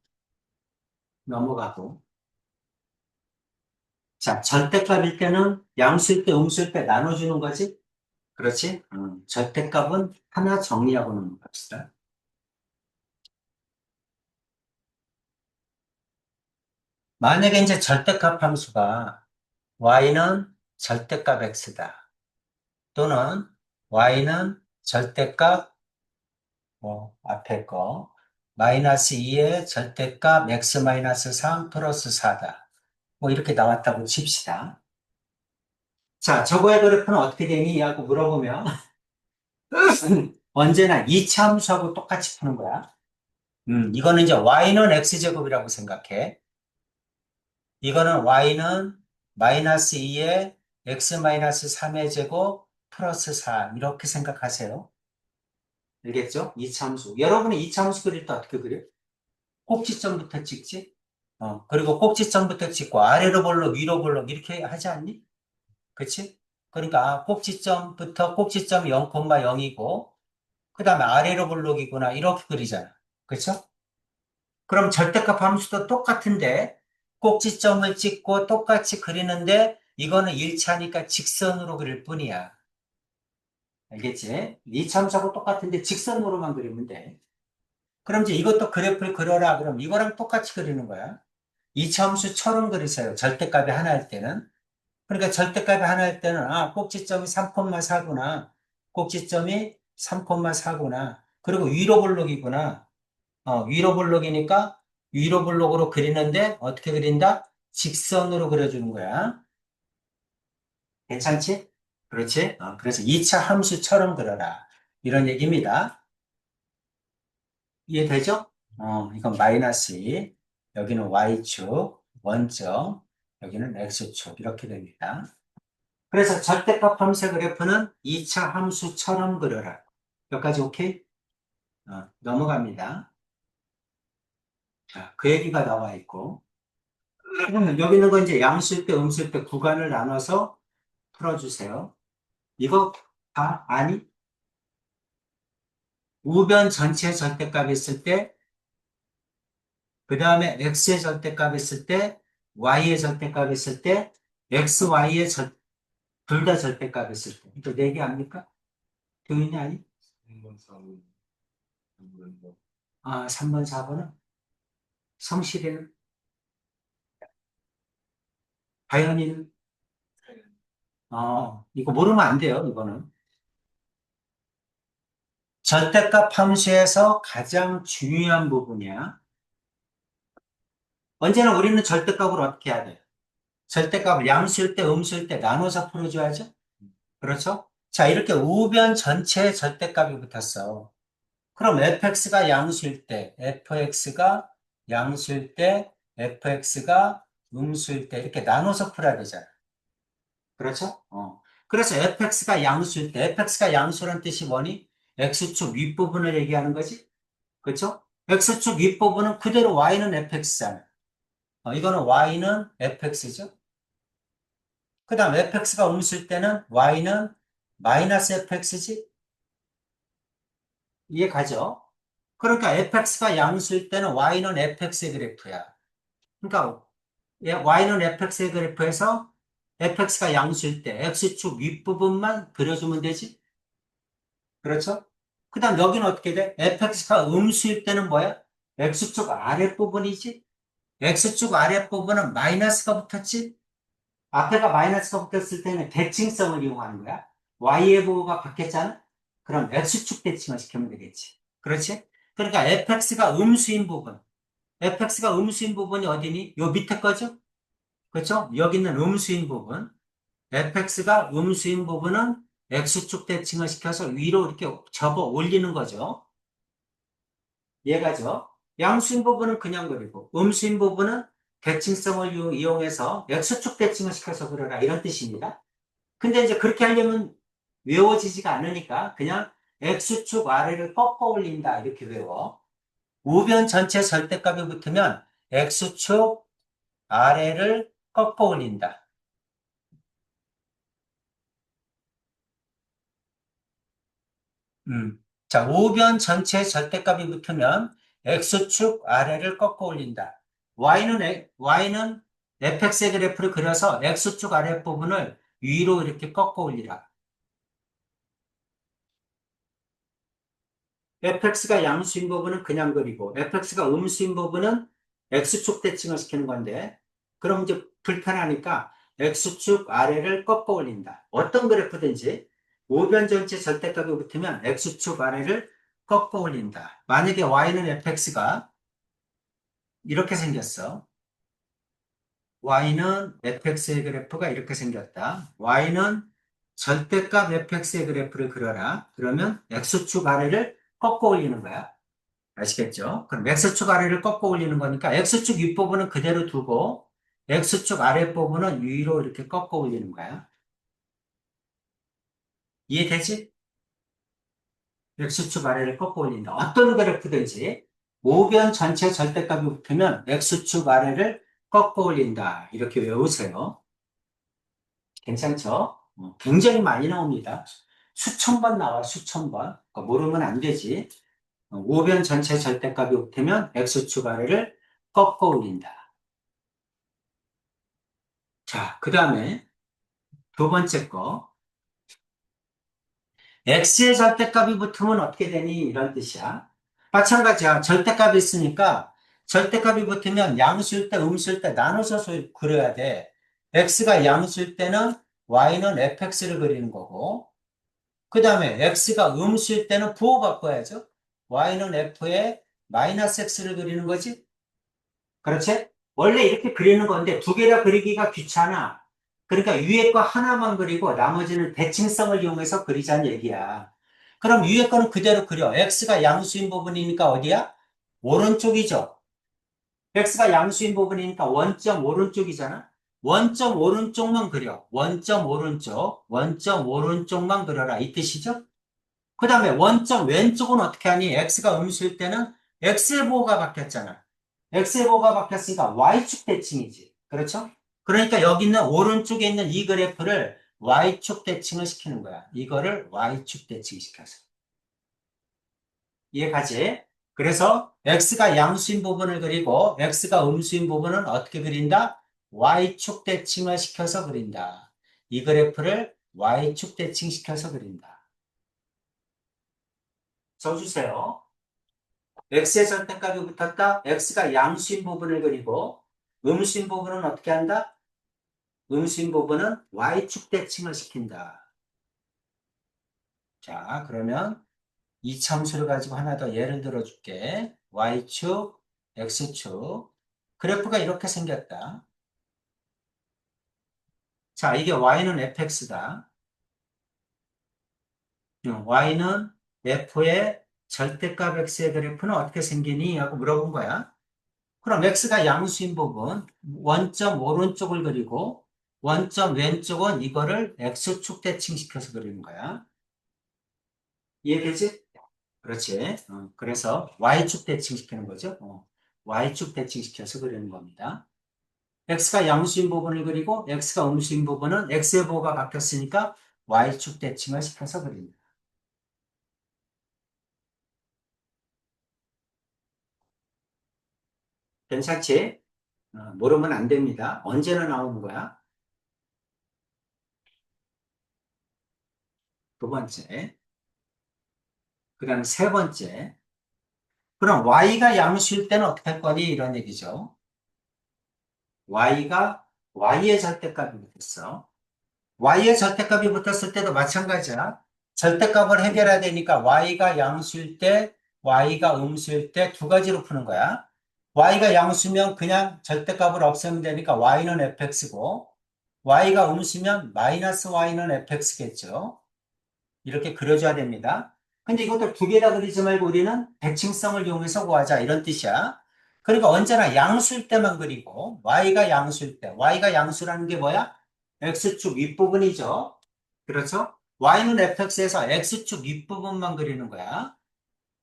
넘어가고. 자, 절대값일 때는 양수일 때, 음수일 때 나눠주는 거지? 그렇지? 절대값은 하나 정리하고 넘어갑시다. 만약에 이제 절대값 함수가 y는 절대값 x다. 또는 y는 절대값, 뭐, 앞에 거, 마이너스 2의 절대값 x 마이너스 3 플러스 4다. 뭐, 이렇게 나왔다고 칩시다. 자, 저거의 그래프는 어떻게 되니? 하고 물어보면, 언제나 이차 함수하고 똑같이 푸는 거야. 이거는 이제 y는 x제곱이라고 생각해. 이거는 y는 마이너스 2의 x 마이너스 3의 제곱 플러스 4 이렇게 생각하세요. 알겠죠? 이차 함수. 여러분이 이차 함수 그릴 때 어떻게 그려? 꼭지점부터 찍지? 그리고 꼭지점부터 찍고 아래로 볼록 위로 볼록 이렇게 하지 않니? 그치? 그러니까 꼭지점부터 꼭지점 0,0이고 그 다음에 아래로 볼록이구나 이렇게 그리잖아. 그쵸? 그럼 절대값 함수도 똑같은데 꼭지점을 찍고 똑같이 그리는데 이거는 1차니까 직선으로 그릴 뿐이야. 알겠지? 2차 함수하고 똑같은데 직선으로만 그리면 돼. 그럼 이제 이것도 그래프를 그려라. 그럼 이거랑 똑같이 그리는 거야. 2차 함수처럼 그리세요. 절대값이 하나일 때는. 그러니까 절대값이 하나일 때는 꼭지점이 3,4구나. 꼭지점이 3,4구나. 그리고 위로 볼록이구나. 위로 볼록이니까 위로 볼록으로 그리는데 어떻게 그린다? 직선으로 그려주는 거야. 괜찮지? 그렇지? 그래서 2차 함수처럼 그려라. 이런 얘기입니다. 이해되죠? 이건 마이너스 2, 여기는 y축, 원점, 여기는 x축 이렇게 됩니다. 그래서 절대값 함수의 그래프는 2차 함수처럼 그려라. 여기까지 오케이? 넘어갑니다. 자, 그 얘기가 나와 있고 여기 있는 건 이제 양수일 때, 음수일 때 구간을 나눠서 풀어주세요. 이거 다 아니? 우변 전체 절대값 있을 때, 그 다음에 x의 절대값 있을 때, y의 절대값 있을 때, x, y의 둘 다 절대값 있을 때. 이거 4개 압니까? 교인이 아니? 3번, 4번, 3번, 뭐. 3번, 4번은? 성실이는? 다현이는? 이거 모르면 안 돼요, 이거는. 절대값 함수에서 가장 중요한 부분이야. 언제나 우리는 절대값을 어떻게 해야 돼? 절대값을 양수일 때, 음수일 때 나눠서 풀어줘야죠? 그렇죠? 자, 이렇게 우변 전체의 절대값이 붙었어. 그럼 fx가 양수일 때, fx가 양수일 때, fx가 음수일 때 이렇게 나눠서 풀어야 되잖아. 그렇죠? 그래서 fx가 양수일 때, fx가 양수란 뜻이 뭐니? x축 윗부분을 얘기하는 거지? 그렇죠? x축 윗부분은 그대로 y는 fx잖아. 이거는 y는 fx죠? 그 다음 fx가 음수일 때는 y는 마이너스 fx지? 이해 가죠? 그러니까 fx가 양수일 때는 y는 fx의 그래프야. 그러니까 y는 fx의 그래프에서 fx가 양수일 때 x축 윗부분만 그려주면 되지? 그렇죠? 그 다음 여기는 어떻게 돼? fx가 음수일 때는 뭐야? x축 아랫부분이지? x축 아랫부분은 마이너스가 붙었지? 앞에가 마이너스가 붙었을 때는 대칭성을 이용하는 거야. y의 부호가 바뀌었잖아? 그럼 x축 대칭을 시키면 되겠지. 그렇지? 그러니까 fx가 음수인 부분. fx가 음수인 부분이 어디니? 요 밑에 거죠? 그렇죠? 여기 있는 음수인 부분. fx가 음수인 부분은 x축 대칭을 시켜서 위로 이렇게 접어 올리는 거죠. 얘가죠. 양수인 부분은 그냥 그리고 음수인 부분은 대칭성을 이용해서 x축 대칭을 시켜서 그려라 이런 뜻입니다. 근데 이제 그렇게 하려면 외워지지가 않으니까 그냥 x축 아래를 꺾어 올린다 이렇게 외워. 우변 전체 절대값이 붙으면 x축 아래를 꺾어 올린다. 자, 우변 전체 절대값이 붙으면 x축 아래를 꺾어 올린다. y는 fx의 그래프를 그려서 x축 아래 부분을 위로 이렇게 꺾어 올리라. fx가 양수인 부분은 그냥 그리고 fx가 음수인 부분은 x축 대칭을 시키는 건데 그럼 이제 불편하니까 x축 아래를 꺾어 올린다. 어떤 그래프든지 우변 전체 절대값이 붙으면 x축 아래를 꺾어 올린다. 만약에 y는 fx가 이렇게 생겼어. y는 fx의 그래프가 이렇게 생겼다. y는 절대값 fx의 그래프를 그려라. 그러면 x축 아래를 꺾어 올리는 거야. 아시겠죠? 그럼 x축 아래를 꺾어 올리는 거니까 x축 윗부분은 그대로 두고 x축 아랫부분은 위로 이렇게 꺾어 올리는 거야. 이해되지? x축 아래를 꺾어 올린다. 어떤 그래프든지 우변 전체 절대값이 붙으면 x축 아래를 꺾어 올린다. 이렇게 외우세요. 괜찮죠? 굉장히 많이 나옵니다. 수천 번 나와, 수천 번. 그러니까 모르면 안 되지. 우변 전체 절대값이 붙으면 x축 아래를 꺾어 올린다. 자, 그 다음에 두 번째 거. x의 절대값이 붙으면 어떻게 되니? 이런 뜻이야. 마찬가지야. 절대값이 있으니까 절대값이 붙으면 양수일 때, 음수일 때 나눠서 그려야 돼. x가 양수일 때는 y는 fx를 그리는 거고, 그 다음에 x가 음수일 때는 부호 바꿔야죠. y는 f에 마이너스 x를 그리는 거지. 그렇지? 원래 이렇게 그리는 건데 두 개라 그리기가 귀찮아. 그러니까 위에 거 하나만 그리고 나머지는 대칭성을 이용해서 그리자는 얘기야. 그럼 위에 거는 그대로 그려. x가 양수인 부분이니까 어디야? 오른쪽이죠. x가 양수인 부분이니까 원점 오른쪽이잖아. 원점 오른쪽만 그려. 원점 오른쪽만 그려라. 이 뜻이죠? 그 다음에 원점 왼쪽은 어떻게 하니? x가 음수일 때는 x의 보호가 바뀌었잖아. x의 보호가 바뀌었으니까 y축 대칭이지. 그렇죠? 그러니까 여기 있는 오른쪽에 있는 이 그래프를 y축 대칭을 시키는 거야. 이거를 y축 대칭 시켜서. 이해가지? 그래서 x가 양수인 부분을 그리고 x가 음수인 부분은 어떻게 그린다? y축 대칭을 시켜서 그린다. 이 그래프를 y축 대칭 시켜서 그린다. 써주세요. x의 절대값이 붙었다. x가 양수인 부분을 그리고 음수인 부분은 어떻게 한다? 음수인 부분은 y축 대칭을 시킨다. 자, 그러면 이 참수를 가지고 하나 더 예를 들어줄게. y축, x축. 그래프가 이렇게 생겼다. 자, 이게 y는 fx다. y는 f의 절대값 x의 그래프는 어떻게 생기니? 하고 물어본 거야. 그럼 x가 양수인 부분, 원점 오른쪽을 그리고 원점 왼쪽은 이거를 x축 대칭시켜서 그리는 거야. 이해되지? 그렇지. 그래서 y축 대칭시키는 거죠. y축 대칭시켜서 그리는 겁니다. x가 양수인 부분을 그리고 x가 음수인 부분은 x의 보호가 바뀌었으니까 y축 대칭을 시켜서 그립니다. 괜찮지? 모르면 안 됩니다. 언제나 나오는 거야. 두 번째. 그 다음 세 번째. 그럼 y가 양수일 때는 어떻게 할 거니? 이런 얘기죠. y가 y의 절대값이 붙었어. y의 절대값이 붙었을 때도 마찬가지야. 절대값을 해결해야 되니까 y가 양수일 때, y가 음수일 때 두 가지로 푸는 거야. y가 양수면 그냥 절대값을 없애면 되니까 y는 fx고, y가 음수면 마이너스 y는 fx겠죠. 이렇게 그려줘야 됩니다. 근데 이것들 두 개 다 그리지 말고 우리는 대칭성을 이용해서 구하자 이런 뜻이야. 그러니까 언제나 양수일 때만 그리고 y가 양수일 때 y가 양수라는 게 뭐야? x축 윗부분이죠. 그렇죠? y는 fx에서 x축 윗부분만 그리는 거야.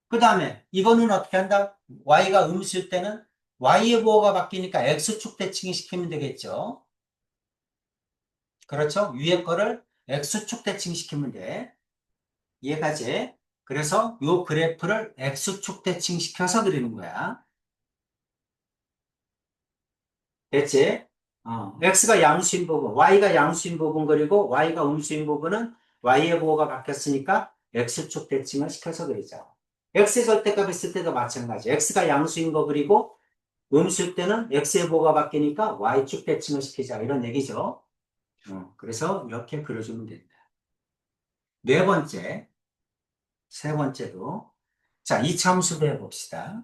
그 다음에 이거는 어떻게 한다? y가 음수일 때는 y의 보호가 바뀌니까 x축 대칭 시키면 되겠죠. 그렇죠? 위에 거를 x축 대칭 시키면 돼. 이해가지? 그래서 요 그래프를 X축 대칭시켜서 그리는 거야. 됐지? X가 양수인 부분, Y가 양수인 부분 그리고 Y가 음수인 부분은 Y의 부호가 바뀌었으니까 X축 대칭을 시켜서 그리자. X의 절대값 있을 때도 마찬가지. X가 양수인 거 그리고 음수일 때는 X의 부호가 바뀌니까 Y축 대칭을 시키자. 이런 얘기죠. 그래서 이렇게 그려주면 된다. 네 번째, 세 번째도. 자, 이차함수도 해봅시다.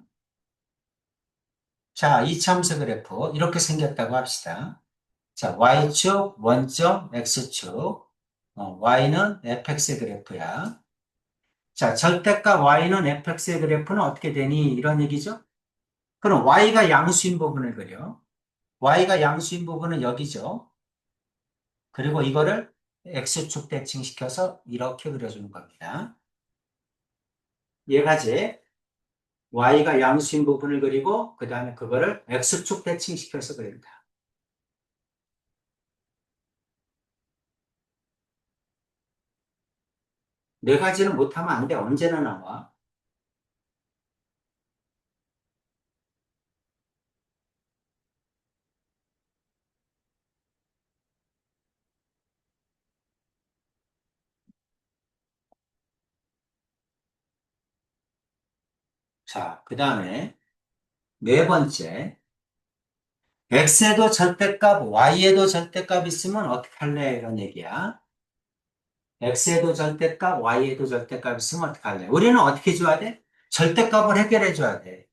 자, 이차함수 그래프 이렇게 생겼다고 합시다. 자, Y축, 원점, X축. Y는 fx의 그래프야. 자, 절대값 Y는 fx의 그래프는 어떻게 되니? 이런 얘기죠? 그럼 Y가 양수인 부분을 그려. Y가 양수인 부분은 여기죠. 그리고 이거를 X축 대칭시켜서 이렇게 그려주는 겁니다. 얘가지 Y가 양수인 부분을 그리고 그 다음에 그거를 X축 대칭시켜서 그린다. 네 가지는 못하면 안 돼. 언제나 나와. 자, 그 다음에 네 번째. X에도 절대값, Y에도 절대값 있으면 어떻게 할래? 이런 얘기야. X에도 절대값, Y에도 절대값 있으면 어떻게 할래? 우리는 어떻게 줘야 돼? 절대값을 해결해 줘야 돼.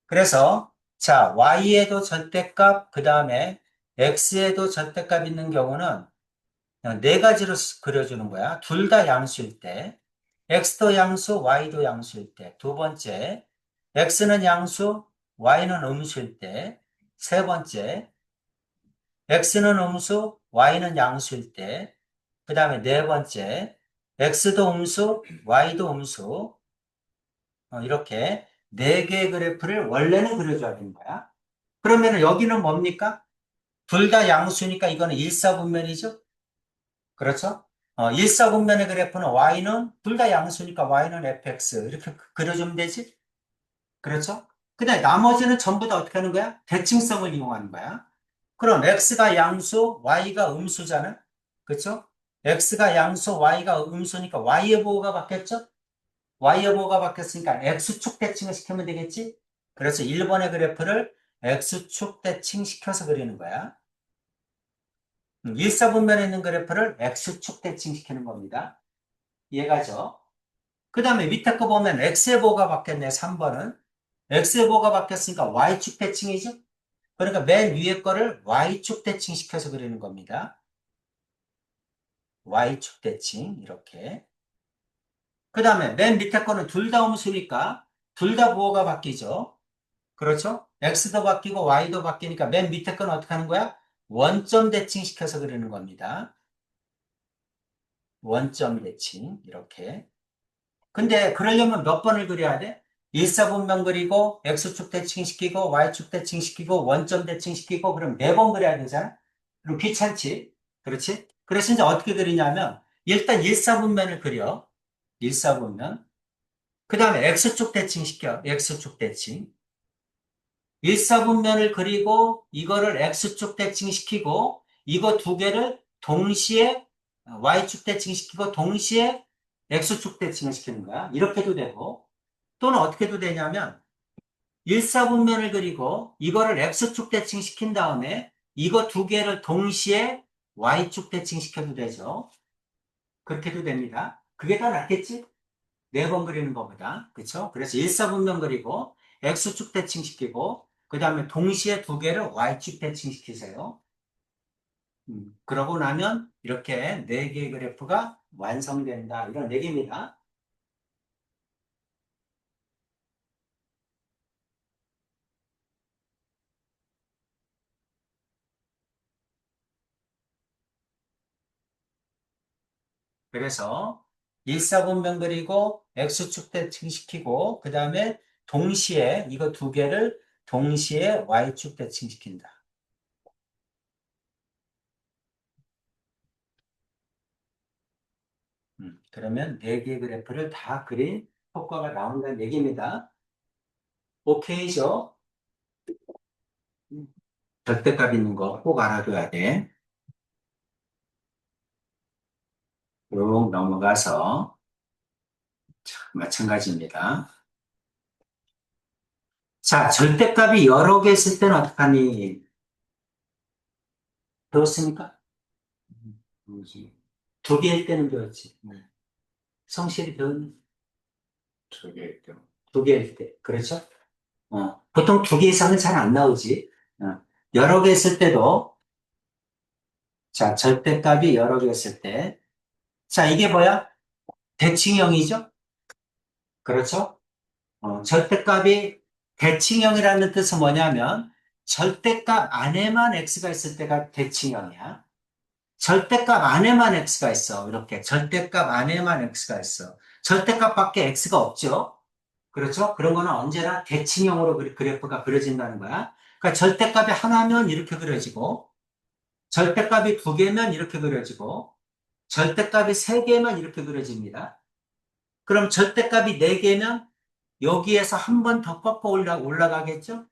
그래서, 자, Y에도 절대값, 그 다음에 X에도 절대값 있는 경우는 그냥 네 가지로 그려주는 거야. 둘 다 양수일 때. X도 양수, Y도 양수일 때. 두 번째, X는 양수, Y는 음수일 때. 세 번째, X는 음수, Y는 양수일 때. 그 다음에 네 번째, X도 음수, Y도 음수. 이렇게 네 개의 그래프를 원래는 그려줘야 되는 거야. 그러면 여기는 뭡니까? 둘 다 양수니까 이거는 일사분면이죠? 그렇죠? 일사분면의 그래프는 Y는 둘 다 양수니까 Y는 fx. 이렇게 그려주면 되지? 그렇죠? 근데 나머지는 전부 다 어떻게 하는 거야? 대칭성을 이용하는 거야. 그럼 x가 양수, y가 음수잖아. 그렇죠? x가 양수, y가 음수니까 y의 보호가 바뀌었죠? y의 보호가 바뀌었으니까 x축 대칭을 시키면 되겠지? 그래서 1번의 그래프를 x축 대칭 시켜서 그리는 거야. 일사분면에 있는 그래프를 x축 대칭 시키는 겁니다. 이해가죠? 그 다음에 밑에 거 보면 x의 보호가 바뀌었네, 3번은. x의 보호가 바뀌었으니까 y축 대칭이죠? 그러니까 맨 위에 거를 y축 대칭 시켜서 그리는 겁니다. y축 대칭 이렇게. 그 다음에 맨 밑에 거는 둘 다 음수니까 둘 다 부호가 바뀌죠. 그렇죠? x도 바뀌고 y도 바뀌니까 맨 밑에 거는 어떻게 하는 거야? 원점 대칭 시켜서 그리는 겁니다. 원점 대칭 이렇게. 근데 그러려면 몇 번을 그려야 돼? 일사분면 그리고 x축 대칭시키고 y축 대칭시키고 원점 대칭시키고 그럼 네 번 그려야 되잖아? 그럼 귀찮지? 그렇지? 그래서 이제 어떻게 그리냐면 일단 일사분면을 그려. 일사분면. 그 다음에 x축 대칭시켜. x축 대칭. 일사분면을 그리고 이거를 x축 대칭시키고 이거 두 개를 동시에 y축 대칭시키고 동시에 x축 대칭을 시키는 거야. 이렇게도 되고 또는 어떻게 해도 되냐면 일사분면을 그리고 이거를 x축 대칭시킨 다음에 이거 두 개를 동시에 y축 대칭시켜도 되죠. 그렇게도 됩니다. 그게 더 낫겠지? 네 번 그리는 것보다. 그쵸? 그래서 일사분면 그리고 x축 대칭시키고 그 다음에 동시에 두 개를 y축 대칭시키세요. 그러고 나면 이렇게 네 개의 그래프가 완성된다. 이런 얘기입니다. 그래서 일사분면 그리고 x축 대칭시키고 그 다음에 동시에 이거 두 개를 동시에 y축 대칭시킨다. 그러면 네 개의 그래프를 다 그린 효과가 나온다는 얘기입니다. 오케이죠? 절대값 있는 거 꼭 알아둬야 돼. 쭉 넘어가서 마찬가지입니다. 자, 절대값이 여러 개 있을 때는 어떡하니? 배웠습니까? 뭐지? 두 개일 때는 배웠지. 네. 성실히 배웠니? 저게 좀 두 개일 때. 그렇죠? 보통 두 개 이상은 잘 안 나오지. 여러 개 있을 때도, 자, 절대값이 여러 개 있을 때. 자, 이게 뭐야? 대칭형이죠? 그렇죠? 절대값이 대칭형이라는 뜻은 뭐냐면, 절대값 안에만 x가 있을 때가 대칭형이야. 절대값 안에만 x가 있어. 이렇게. 절대값 안에만 x가 있어. 절대값 밖에 x가 없죠? 그렇죠? 그런 거는 언제나 대칭형으로 그래프가 그려진다는 거야. 그러니까 절대값이 하나면 이렇게 그려지고, 절대값이 두 개면 이렇게 그려지고, 절대값이 세 개면 이렇게 그려집니다. 그럼 절대값이 네 개면 여기에서 한 번 더 꺾어 올라가겠죠?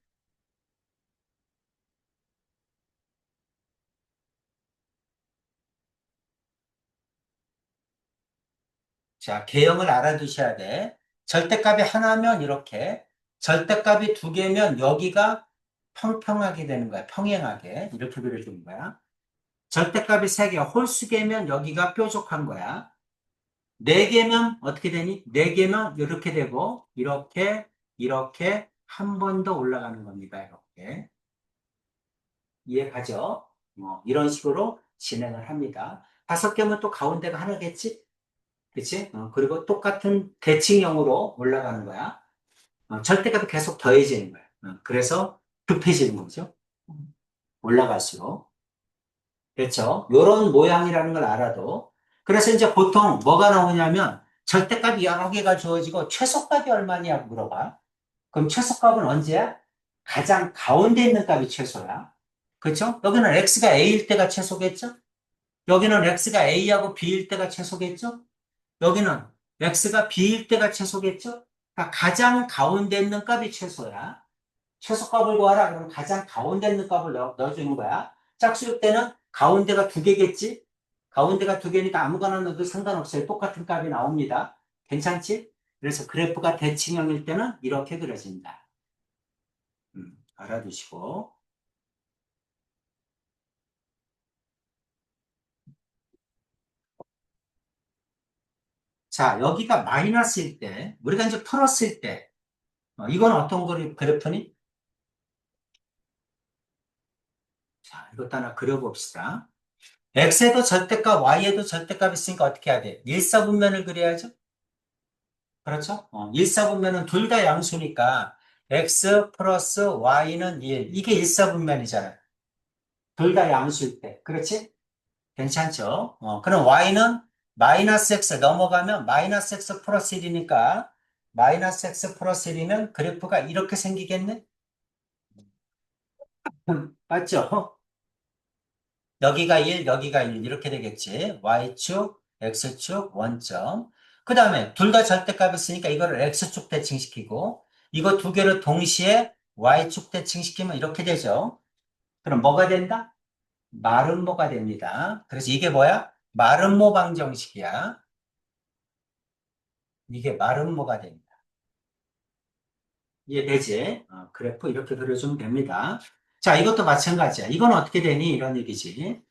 자, 개형을 알아두셔야 돼. 절대값이 하나면 이렇게, 절대값이 두 개면 여기가 평평하게 되는 거야. 평행하게. 이렇게 그려주는 거야. 절대값이 세 개, 홀수개면 여기가 뾰족한 거야. 네 개면 어떻게 되니? 네 개면 이렇게 되고, 이렇게 한 번 더 올라가는 겁니다. 이렇게. 이해가죠? 이런 식으로 진행을 합니다. 다섯 개면 또 가운데가 하나겠지? 그치? 그리고 똑같은 대칭형으로 올라가는 거야. 절대값이 계속 더해지는 거야. 그래서 급해지는 거죠. 올라갈수록. 그렇죠? 요런 모양이라는 걸 알아도. 그래서 이제 보통 뭐가 나오냐면 절대값이 여러 개가 주어지고 최소값이 얼마냐고 물어봐. 그럼 최소값은 언제야? 가장 가운데 있는 값이 최소야. 그렇죠? 여기는 x가 a일 때가 최소겠죠? 여기는 x가 a하고 b일 때가 최소겠죠? 여기는 x가 b일 때가 최소겠죠? 그러니까 가장 가운데 있는 값이 최소야. 최소값을 구하라. 그러면 가장 가운데 있는 값을 넣어주는 거야. 짝수일 때는 가운데가 두 개겠지? 가운데가 두 개니까 아무거나 넣어도 상관없어요. 똑같은 값이 나옵니다. 괜찮지? 그래서 그래프가 대칭형일 때는 이렇게 그려진다. 알아두시고. 자, 여기가 마이너스일 때, 우리가 이제 플러스일 때, 이건 어떤 그래프니? 자, 이것도 하나 그려봅시다. x에도 절대값, y에도 절대값 있으니까 어떻게 해야 돼? 일사분면을 그려야죠? 그렇죠? 일사분면은 둘 다 양수니까 x 플러스 y는 1. 이게 일사분면이잖아요. 둘 다 양수일 때. 그렇지? 괜찮죠? 그럼 y는 마이너스 x 넘어가면 마이너스 x 플러스 1이니까 마이너스 x 플러스 1이면 그래프가 이렇게 생기겠네? 맞죠? 여기가 1, 여기가 1 이렇게 되겠지. y축, x축, 원점. 그 다음에 둘 다 절대값 있으니까 이거를 x축 대칭시키고 이거 두 개를 동시에 y축 대칭시키면 이렇게 되죠. 그럼 뭐가 된다? 마름모가 됩니다. 그래서 이게 뭐야? 마름모 방정식이야. 이게 마름모가 됩니다. 이해되지? 그래프 이렇게 그려주면 됩니다. 자, 이것도 마찬가지야. 이건 어떻게 되니? 이런 얘기지.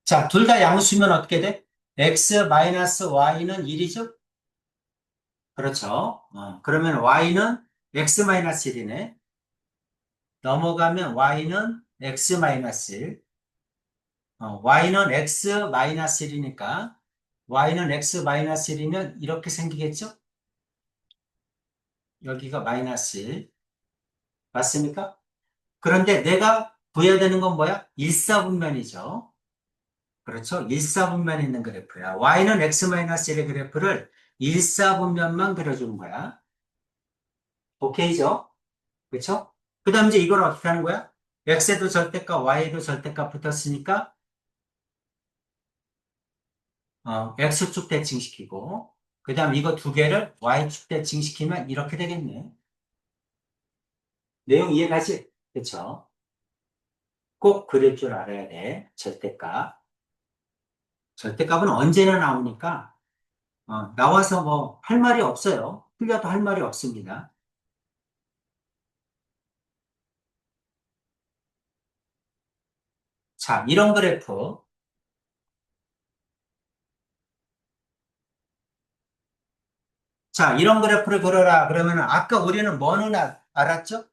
자, 둘 다 양수면 어떻게 돼? x-y는 1이죠? 그렇죠. 그러면 y는 x-1이네. 넘어가면 y는 x-1. y는 x-1이니까 y는 x-1이면 이렇게 생기겠죠? 여기가 마이너스 1. 맞습니까? 그런데 내가 구해야 되는 건 뭐야? 일사분면이죠. 그렇죠? 일사분면에 있는 그래프야. y는 x-1의 그래프를 일사분면만 그려주는 거야. 오케이죠? 그렇죠? 그 다음 이제 이걸 어떻게 하는 거야? x에도 절대값, y에도 절대값 붙었으니까 x축 대칭시키고 그 다음 이거 두 개를 y축 대칭시키면 이렇게 되겠네. 내용 이해가지? 그쵸? 꼭 그릴 줄 알아야 돼. 절대값. 절대값은 언제나 나오니까 나와서 뭐 할 말이 없어요. 틀려도 할 말이 없습니다. 자, 이런 그래프. 자, 이런 그래프를 그려라. 그러면 아까 우리는 뭐는 알았죠?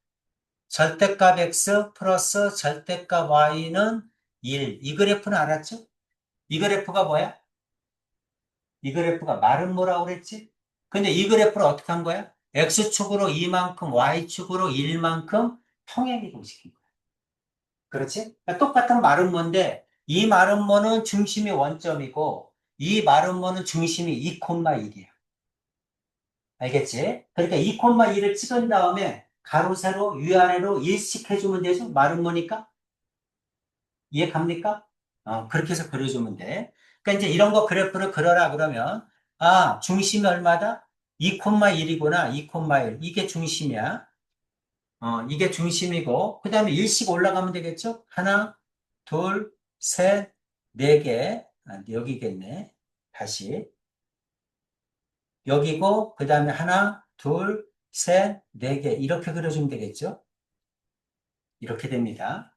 절대값 x 플러스 절대값 y는 1. 이 그래프는 알았죠? 이 그래프가 뭐야? 이 그래프가 말은 뭐라고 그랬지? 근데 이 그래프를 어떻게 한 거야? x축으로 2만큼, y축으로 1만큼 평행이동시킨 거야. 그렇지? 그러니까 똑같은 말은 뭔데, 이 말은 뭐는 중심이 원점이고, 이 말은 뭐는 중심이 2,1이야. 알겠지? 그러니까 2,1을 찍은 다음에 가로, 세로, 위아래로 일씩 해주면 되죠? 말은 뭐니까? 이해 갑니까? 그렇게 해서 그려주면 돼. 그러니까 이제 이런 거 그래프를 그려라 그러면, 중심이 얼마다? 2,1이구나. 2,1. 이게 중심이야. 이게 중심이고, 그 다음에 일씩 올라가면 되겠죠? 하나, 둘, 셋, 네 개. 여기겠네. 다시. 여기고, 그 다음에 하나, 둘, 셋, 네 개. 이렇게 그려주면 되겠죠? 이렇게 됩니다.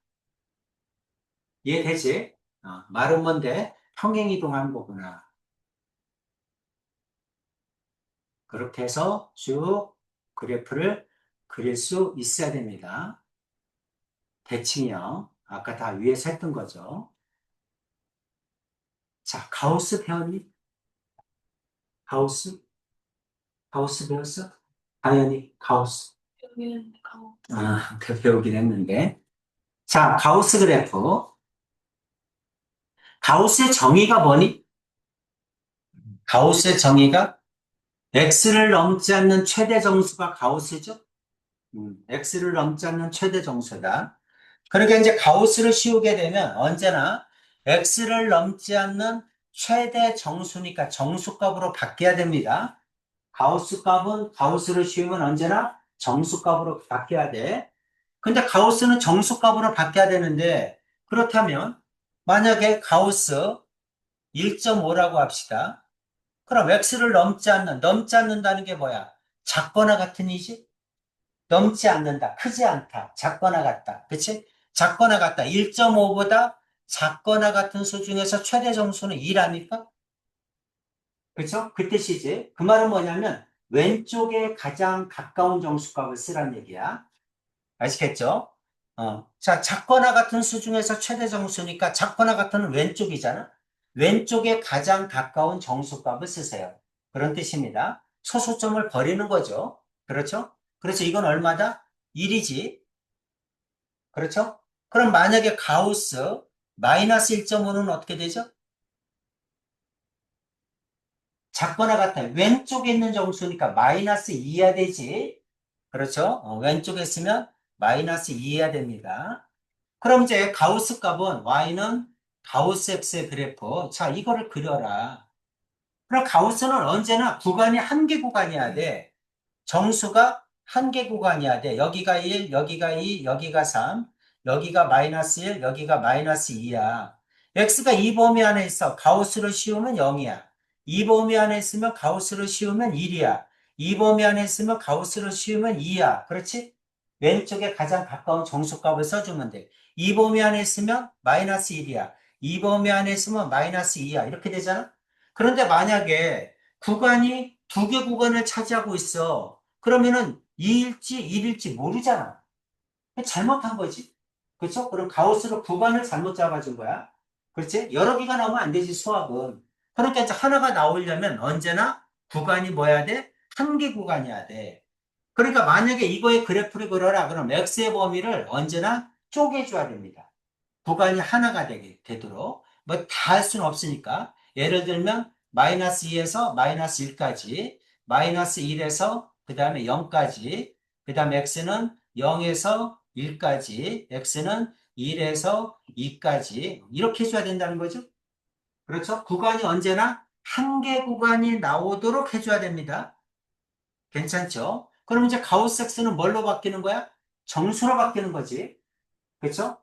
이해되지? 말은 뭔데? 평행이동한 거구나. 그렇게 해서 쭉 그래프를 그릴 수 있어야 됩니다. 대칭형. 아까 다 위에서 했던 거죠. 자, 가우스 배웠니? 가우스? 가우스 배웠어? 당연히 가우스. 여기는 가고. 배우긴 했는데. 자, 가우스 그래프. 가우스의 정의가 뭐니? 가우스의 정의가 x를 넘지 않는 최대 정수가 가우스죠? x를 넘지 않는 최대 정수다. 그러니까 이제 가우스를 씌우게 되면 언제나 x를 넘지 않는 최대 정수니까 정수값으로 바뀌어야 됩니다. 가우스 값은 가우스를 씌우면 언제나 정수값으로 바뀌어야 돼. 근데 가우스는 정수값으로 바뀌어야 되는데 그렇다면 만약에 가우스 1.5라고 합시다. 그럼 x를 넘지 않는다는 게 뭐야? 작거나 같은 이지? 넘지 않는다. 크지 않다. 작거나 같다. 그치? 작거나 같다. 1.5보다 작거나 같은 수 중에서 최대 정수는 2 아닙니까? 그쵸? 그 뜻이지. 그 말은 뭐냐면 왼쪽에 가장 가까운 정수값을 쓰란 얘기야. 아시겠죠? 자, 작거나 같은 수 중에서 최대 정수니까 작거나 같은 왼쪽이잖아. 왼쪽에 가장 가까운 정수값을 쓰세요. 그런 뜻입니다. 소수점을 버리는 거죠. 그렇죠? 그래서 이건 얼마다? 1이지. 그렇죠? 그럼 만약에 가우스 마이너스 1.5는 어떻게 되죠? 작거나 같아요. 왼쪽에 있는 정수니까 마이너스 2해야 되지. 그렇죠? 왼쪽에 있으면 마이너스 2해야 됩니다. 그럼 이제 가우스 값은 y는 가우스 x의 그래프. 자, 이거를 그려라. 그럼 가우스는 언제나 구간이 한 개 구간이어야 돼. 정수가 한 개 구간이어야 돼. 여기가 1, 여기가 2, 여기가 3, 여기가 마이너스 1, 여기가 마이너스 2야. x가 이 범위 안에 있어. 가우스를 씌우면 0이야. 이 범위 안에 있으면 가우스를 씌우면 1이야. 이 범위 안에 있으면 가우스를 씌우면 2야. 그렇지? 왼쪽에 가장 가까운 정수값을 써주면 돼. 이 범위 안에 있으면 마이너스 1이야. 이 범위 안에 있으면 마이너스 2야. 이렇게 되잖아? 그런데 만약에 구간이 두 개 구간을 차지하고 있어. 그러면은 2일지 1일지 모르잖아. 잘못한 거지. 그렇죠? 그럼 가우스로 구간을 잘못 잡아준 거야. 그렇지? 여러 개가 나오면 안 되지, 수학은. 그러니까 이제 하나가 나오려면 언제나 구간이 뭐야 돼? 한 개 구간이어야 돼. 그러니까 만약에 이거의 그래프를 그려라. 그럼 x의 범위를 언제나 쪼개줘야 됩니다. 구간이 하나가 되도록. 뭐 다 할 수는 없으니까. 예를 들면 마이너스 2에서 마이너스 1까지, 마이너스 1에서 그 다음에 0까지, 그 다음에 x는 0에서 1까지, x는 1에서 2까지 이렇게 해줘야 된다는 거죠. 그렇죠? 구간이 언제나 한계 구간이 나오도록 해줘야 됩니다. 괜찮죠? 그럼 이제 가우스 X는 뭘로 바뀌는 거야? 정수로 바뀌는 거지. 그렇죠?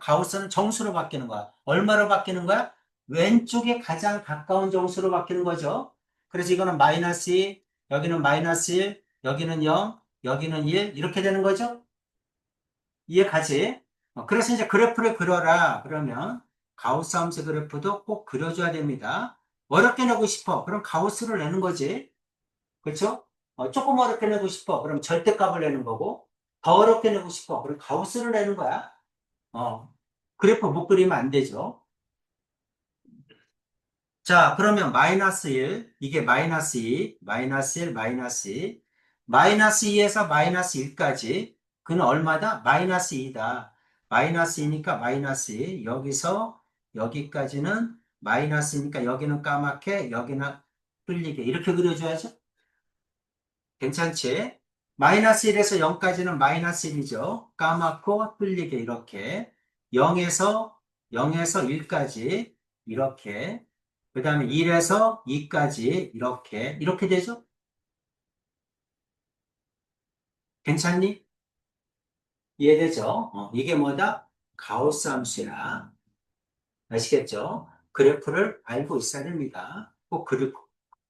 가우스는 정수로 바뀌는 거야. 얼마로 바뀌는 거야? 왼쪽에 가장 가까운 정수로 바뀌는 거죠. 그래서 이거는 마이너스 2, 여기는 마이너스 1, 여기는 0, 여기는 1 이렇게 되는 거죠. 이해 가지? 그래서 이제 그래프를 그려라. 그러면 가우스 함수 그래프도 꼭 그려줘야 됩니다. 어렵게 내고 싶어. 그럼 가우스를 내는 거지. 그렇죠? 조금 어렵게 내고 싶어. 그럼 절대값을 내는 거고, 더 어렵게 내고 싶어. 그럼 가우스를 내는 거야. 어, 그래프 못 그리면 안 되죠. 자, 그러면 마이너스 1, 이게 마이너스 2, 마이너스 1, 마이너스 2, 마이너스 2에서 마이너스 1까지, 그는 얼마다? 마이너스 2다. 마이너스 2니까 마이너스 2, 여기서 여기까지는 마이너스니까 여기는 까맣게, 여기는 뚫리게. 이렇게 그려줘야죠. 괜찮지? 마이너스 1에서 0까지는 마이너스 1이죠. 까맣고 뚫리게 이렇게. 0에서 1까지 이렇게. 그 다음에 1에서 2까지 이렇게 되죠? 괜찮니? 이해되죠? 이게 뭐다? 가우스 함수야. 아시겠죠? 그래프를 알고 있어야 됩니다. 꼭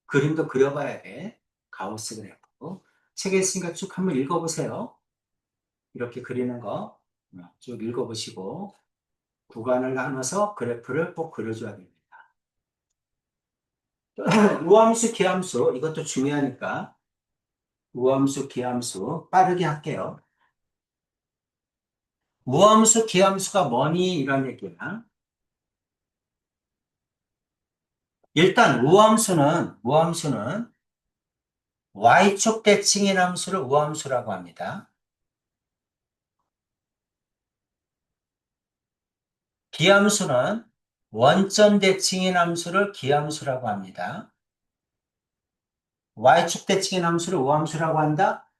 그림도 그려봐야 돼. 가우스 그래프. 책에 있으니까 쭉 한번 읽어보세요. 이렇게 그리는 거 쭉 읽어보시고 구간을 나눠서 그래프를 꼭 그려줘야 됩니다. 우함수, 기함수 이것도 중요하니까 우함수, 기함수 빠르게 할게요. 우함수, 기함수가 뭐니? 이런 얘기야. 일단 우함수는 Y축 대칭인 함수를 우함수라고 합니다. 기함수는 원점 대칭인 함수를 기함수라고 합니다. Y축 대칭인 함수를 우함수라고 한다.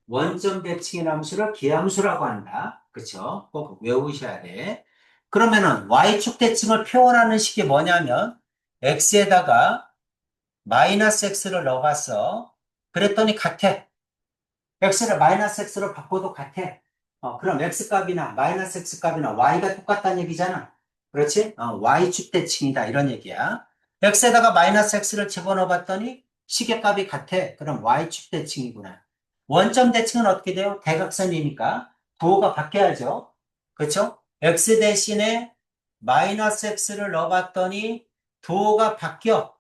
원점 대칭인 함수를 기함수라고 한다. 그쵸? 꼭 외우셔야 돼. 그러면은 Y축 대칭을 표현하는 식이 뭐냐면 X에다가 마이너스 X를 넣어봤어. 그랬더니 같아. X를 마이너스 X로 바꿔도 같아. 그럼 X값이나 마이너스 X값이나 Y가 똑같다는 얘기잖아. 그렇지? Y축 대칭이다. 이런 얘기야. X에다가 마이너스 X를 집어넣어 봤더니 시계값이 같아. 그럼 Y축 대칭이구나. 원점 대칭은 어떻게 돼요? 대각선이니까 부호가 바뀌어야죠. 그렇죠? X 대신에 마이너스 X를 넣어봤더니 부호가 바뀌어.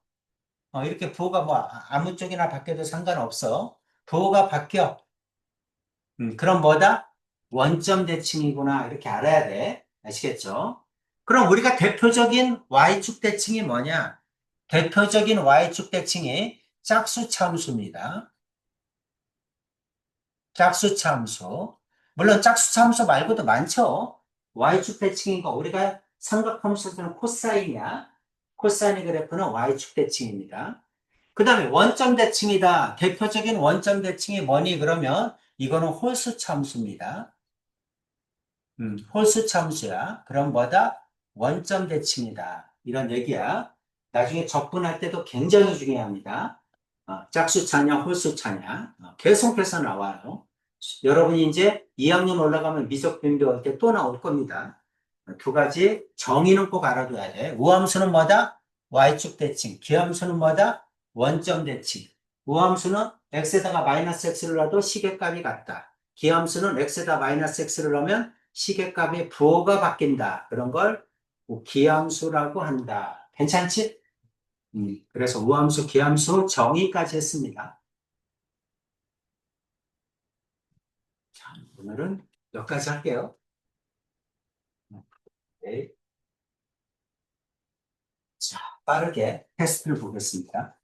이렇게 부호가 뭐 아무 쪽이나 바뀌어도 상관없어. 부호가 바뀌어. 그럼 뭐다? 원점 대칭이구나. 이렇게 알아야 돼. 아시겠죠? 그럼 우리가 대표적인 Y축 대칭이 뭐냐? 대표적인 Y축 대칭이 짝수차 함수입니다. 짝수차 함수. 물론 짝수차 함수 말고도 많죠. Y축 대칭인 거 우리가 삼각함수에서는 코사인이야. 코사인의 그래프는 Y축 대칭입니다. 그 다음에 원점 대칭이다. 대표적인 원점 대칭이 뭐니? 그러면 이거는 홀수 참수입니다. 홀수 참수야. 그럼 뭐다? 원점 대칭이다. 이런 얘기야. 나중에 접근할 때도 굉장히 중요합니다. 짝수 차냐, 홀수 차냐. 계속해서 나와요. 여러분이 이제 2학년 올라가면 미적 변비할 때 또 나올 겁니다. 두 가지 정의는 꼭 알아둬야 돼. 우함수는 뭐다? Y축 대칭. 기함수는 뭐다? 원점 대칭. 우함수는 x에다가 마이너스 x를 넣어도 시계값이 같다. 기함수는 x에다 마이너스 x를 넣으면 시계값의 부호가 바뀐다. 그런 걸 기함수라고 한다. 괜찮지? 그래서 우함수, 기함수 정의까지 했습니다. 자, 오늘은 여기까지 할게요. 네. 자, 빠르게 테스트를 보겠습니다.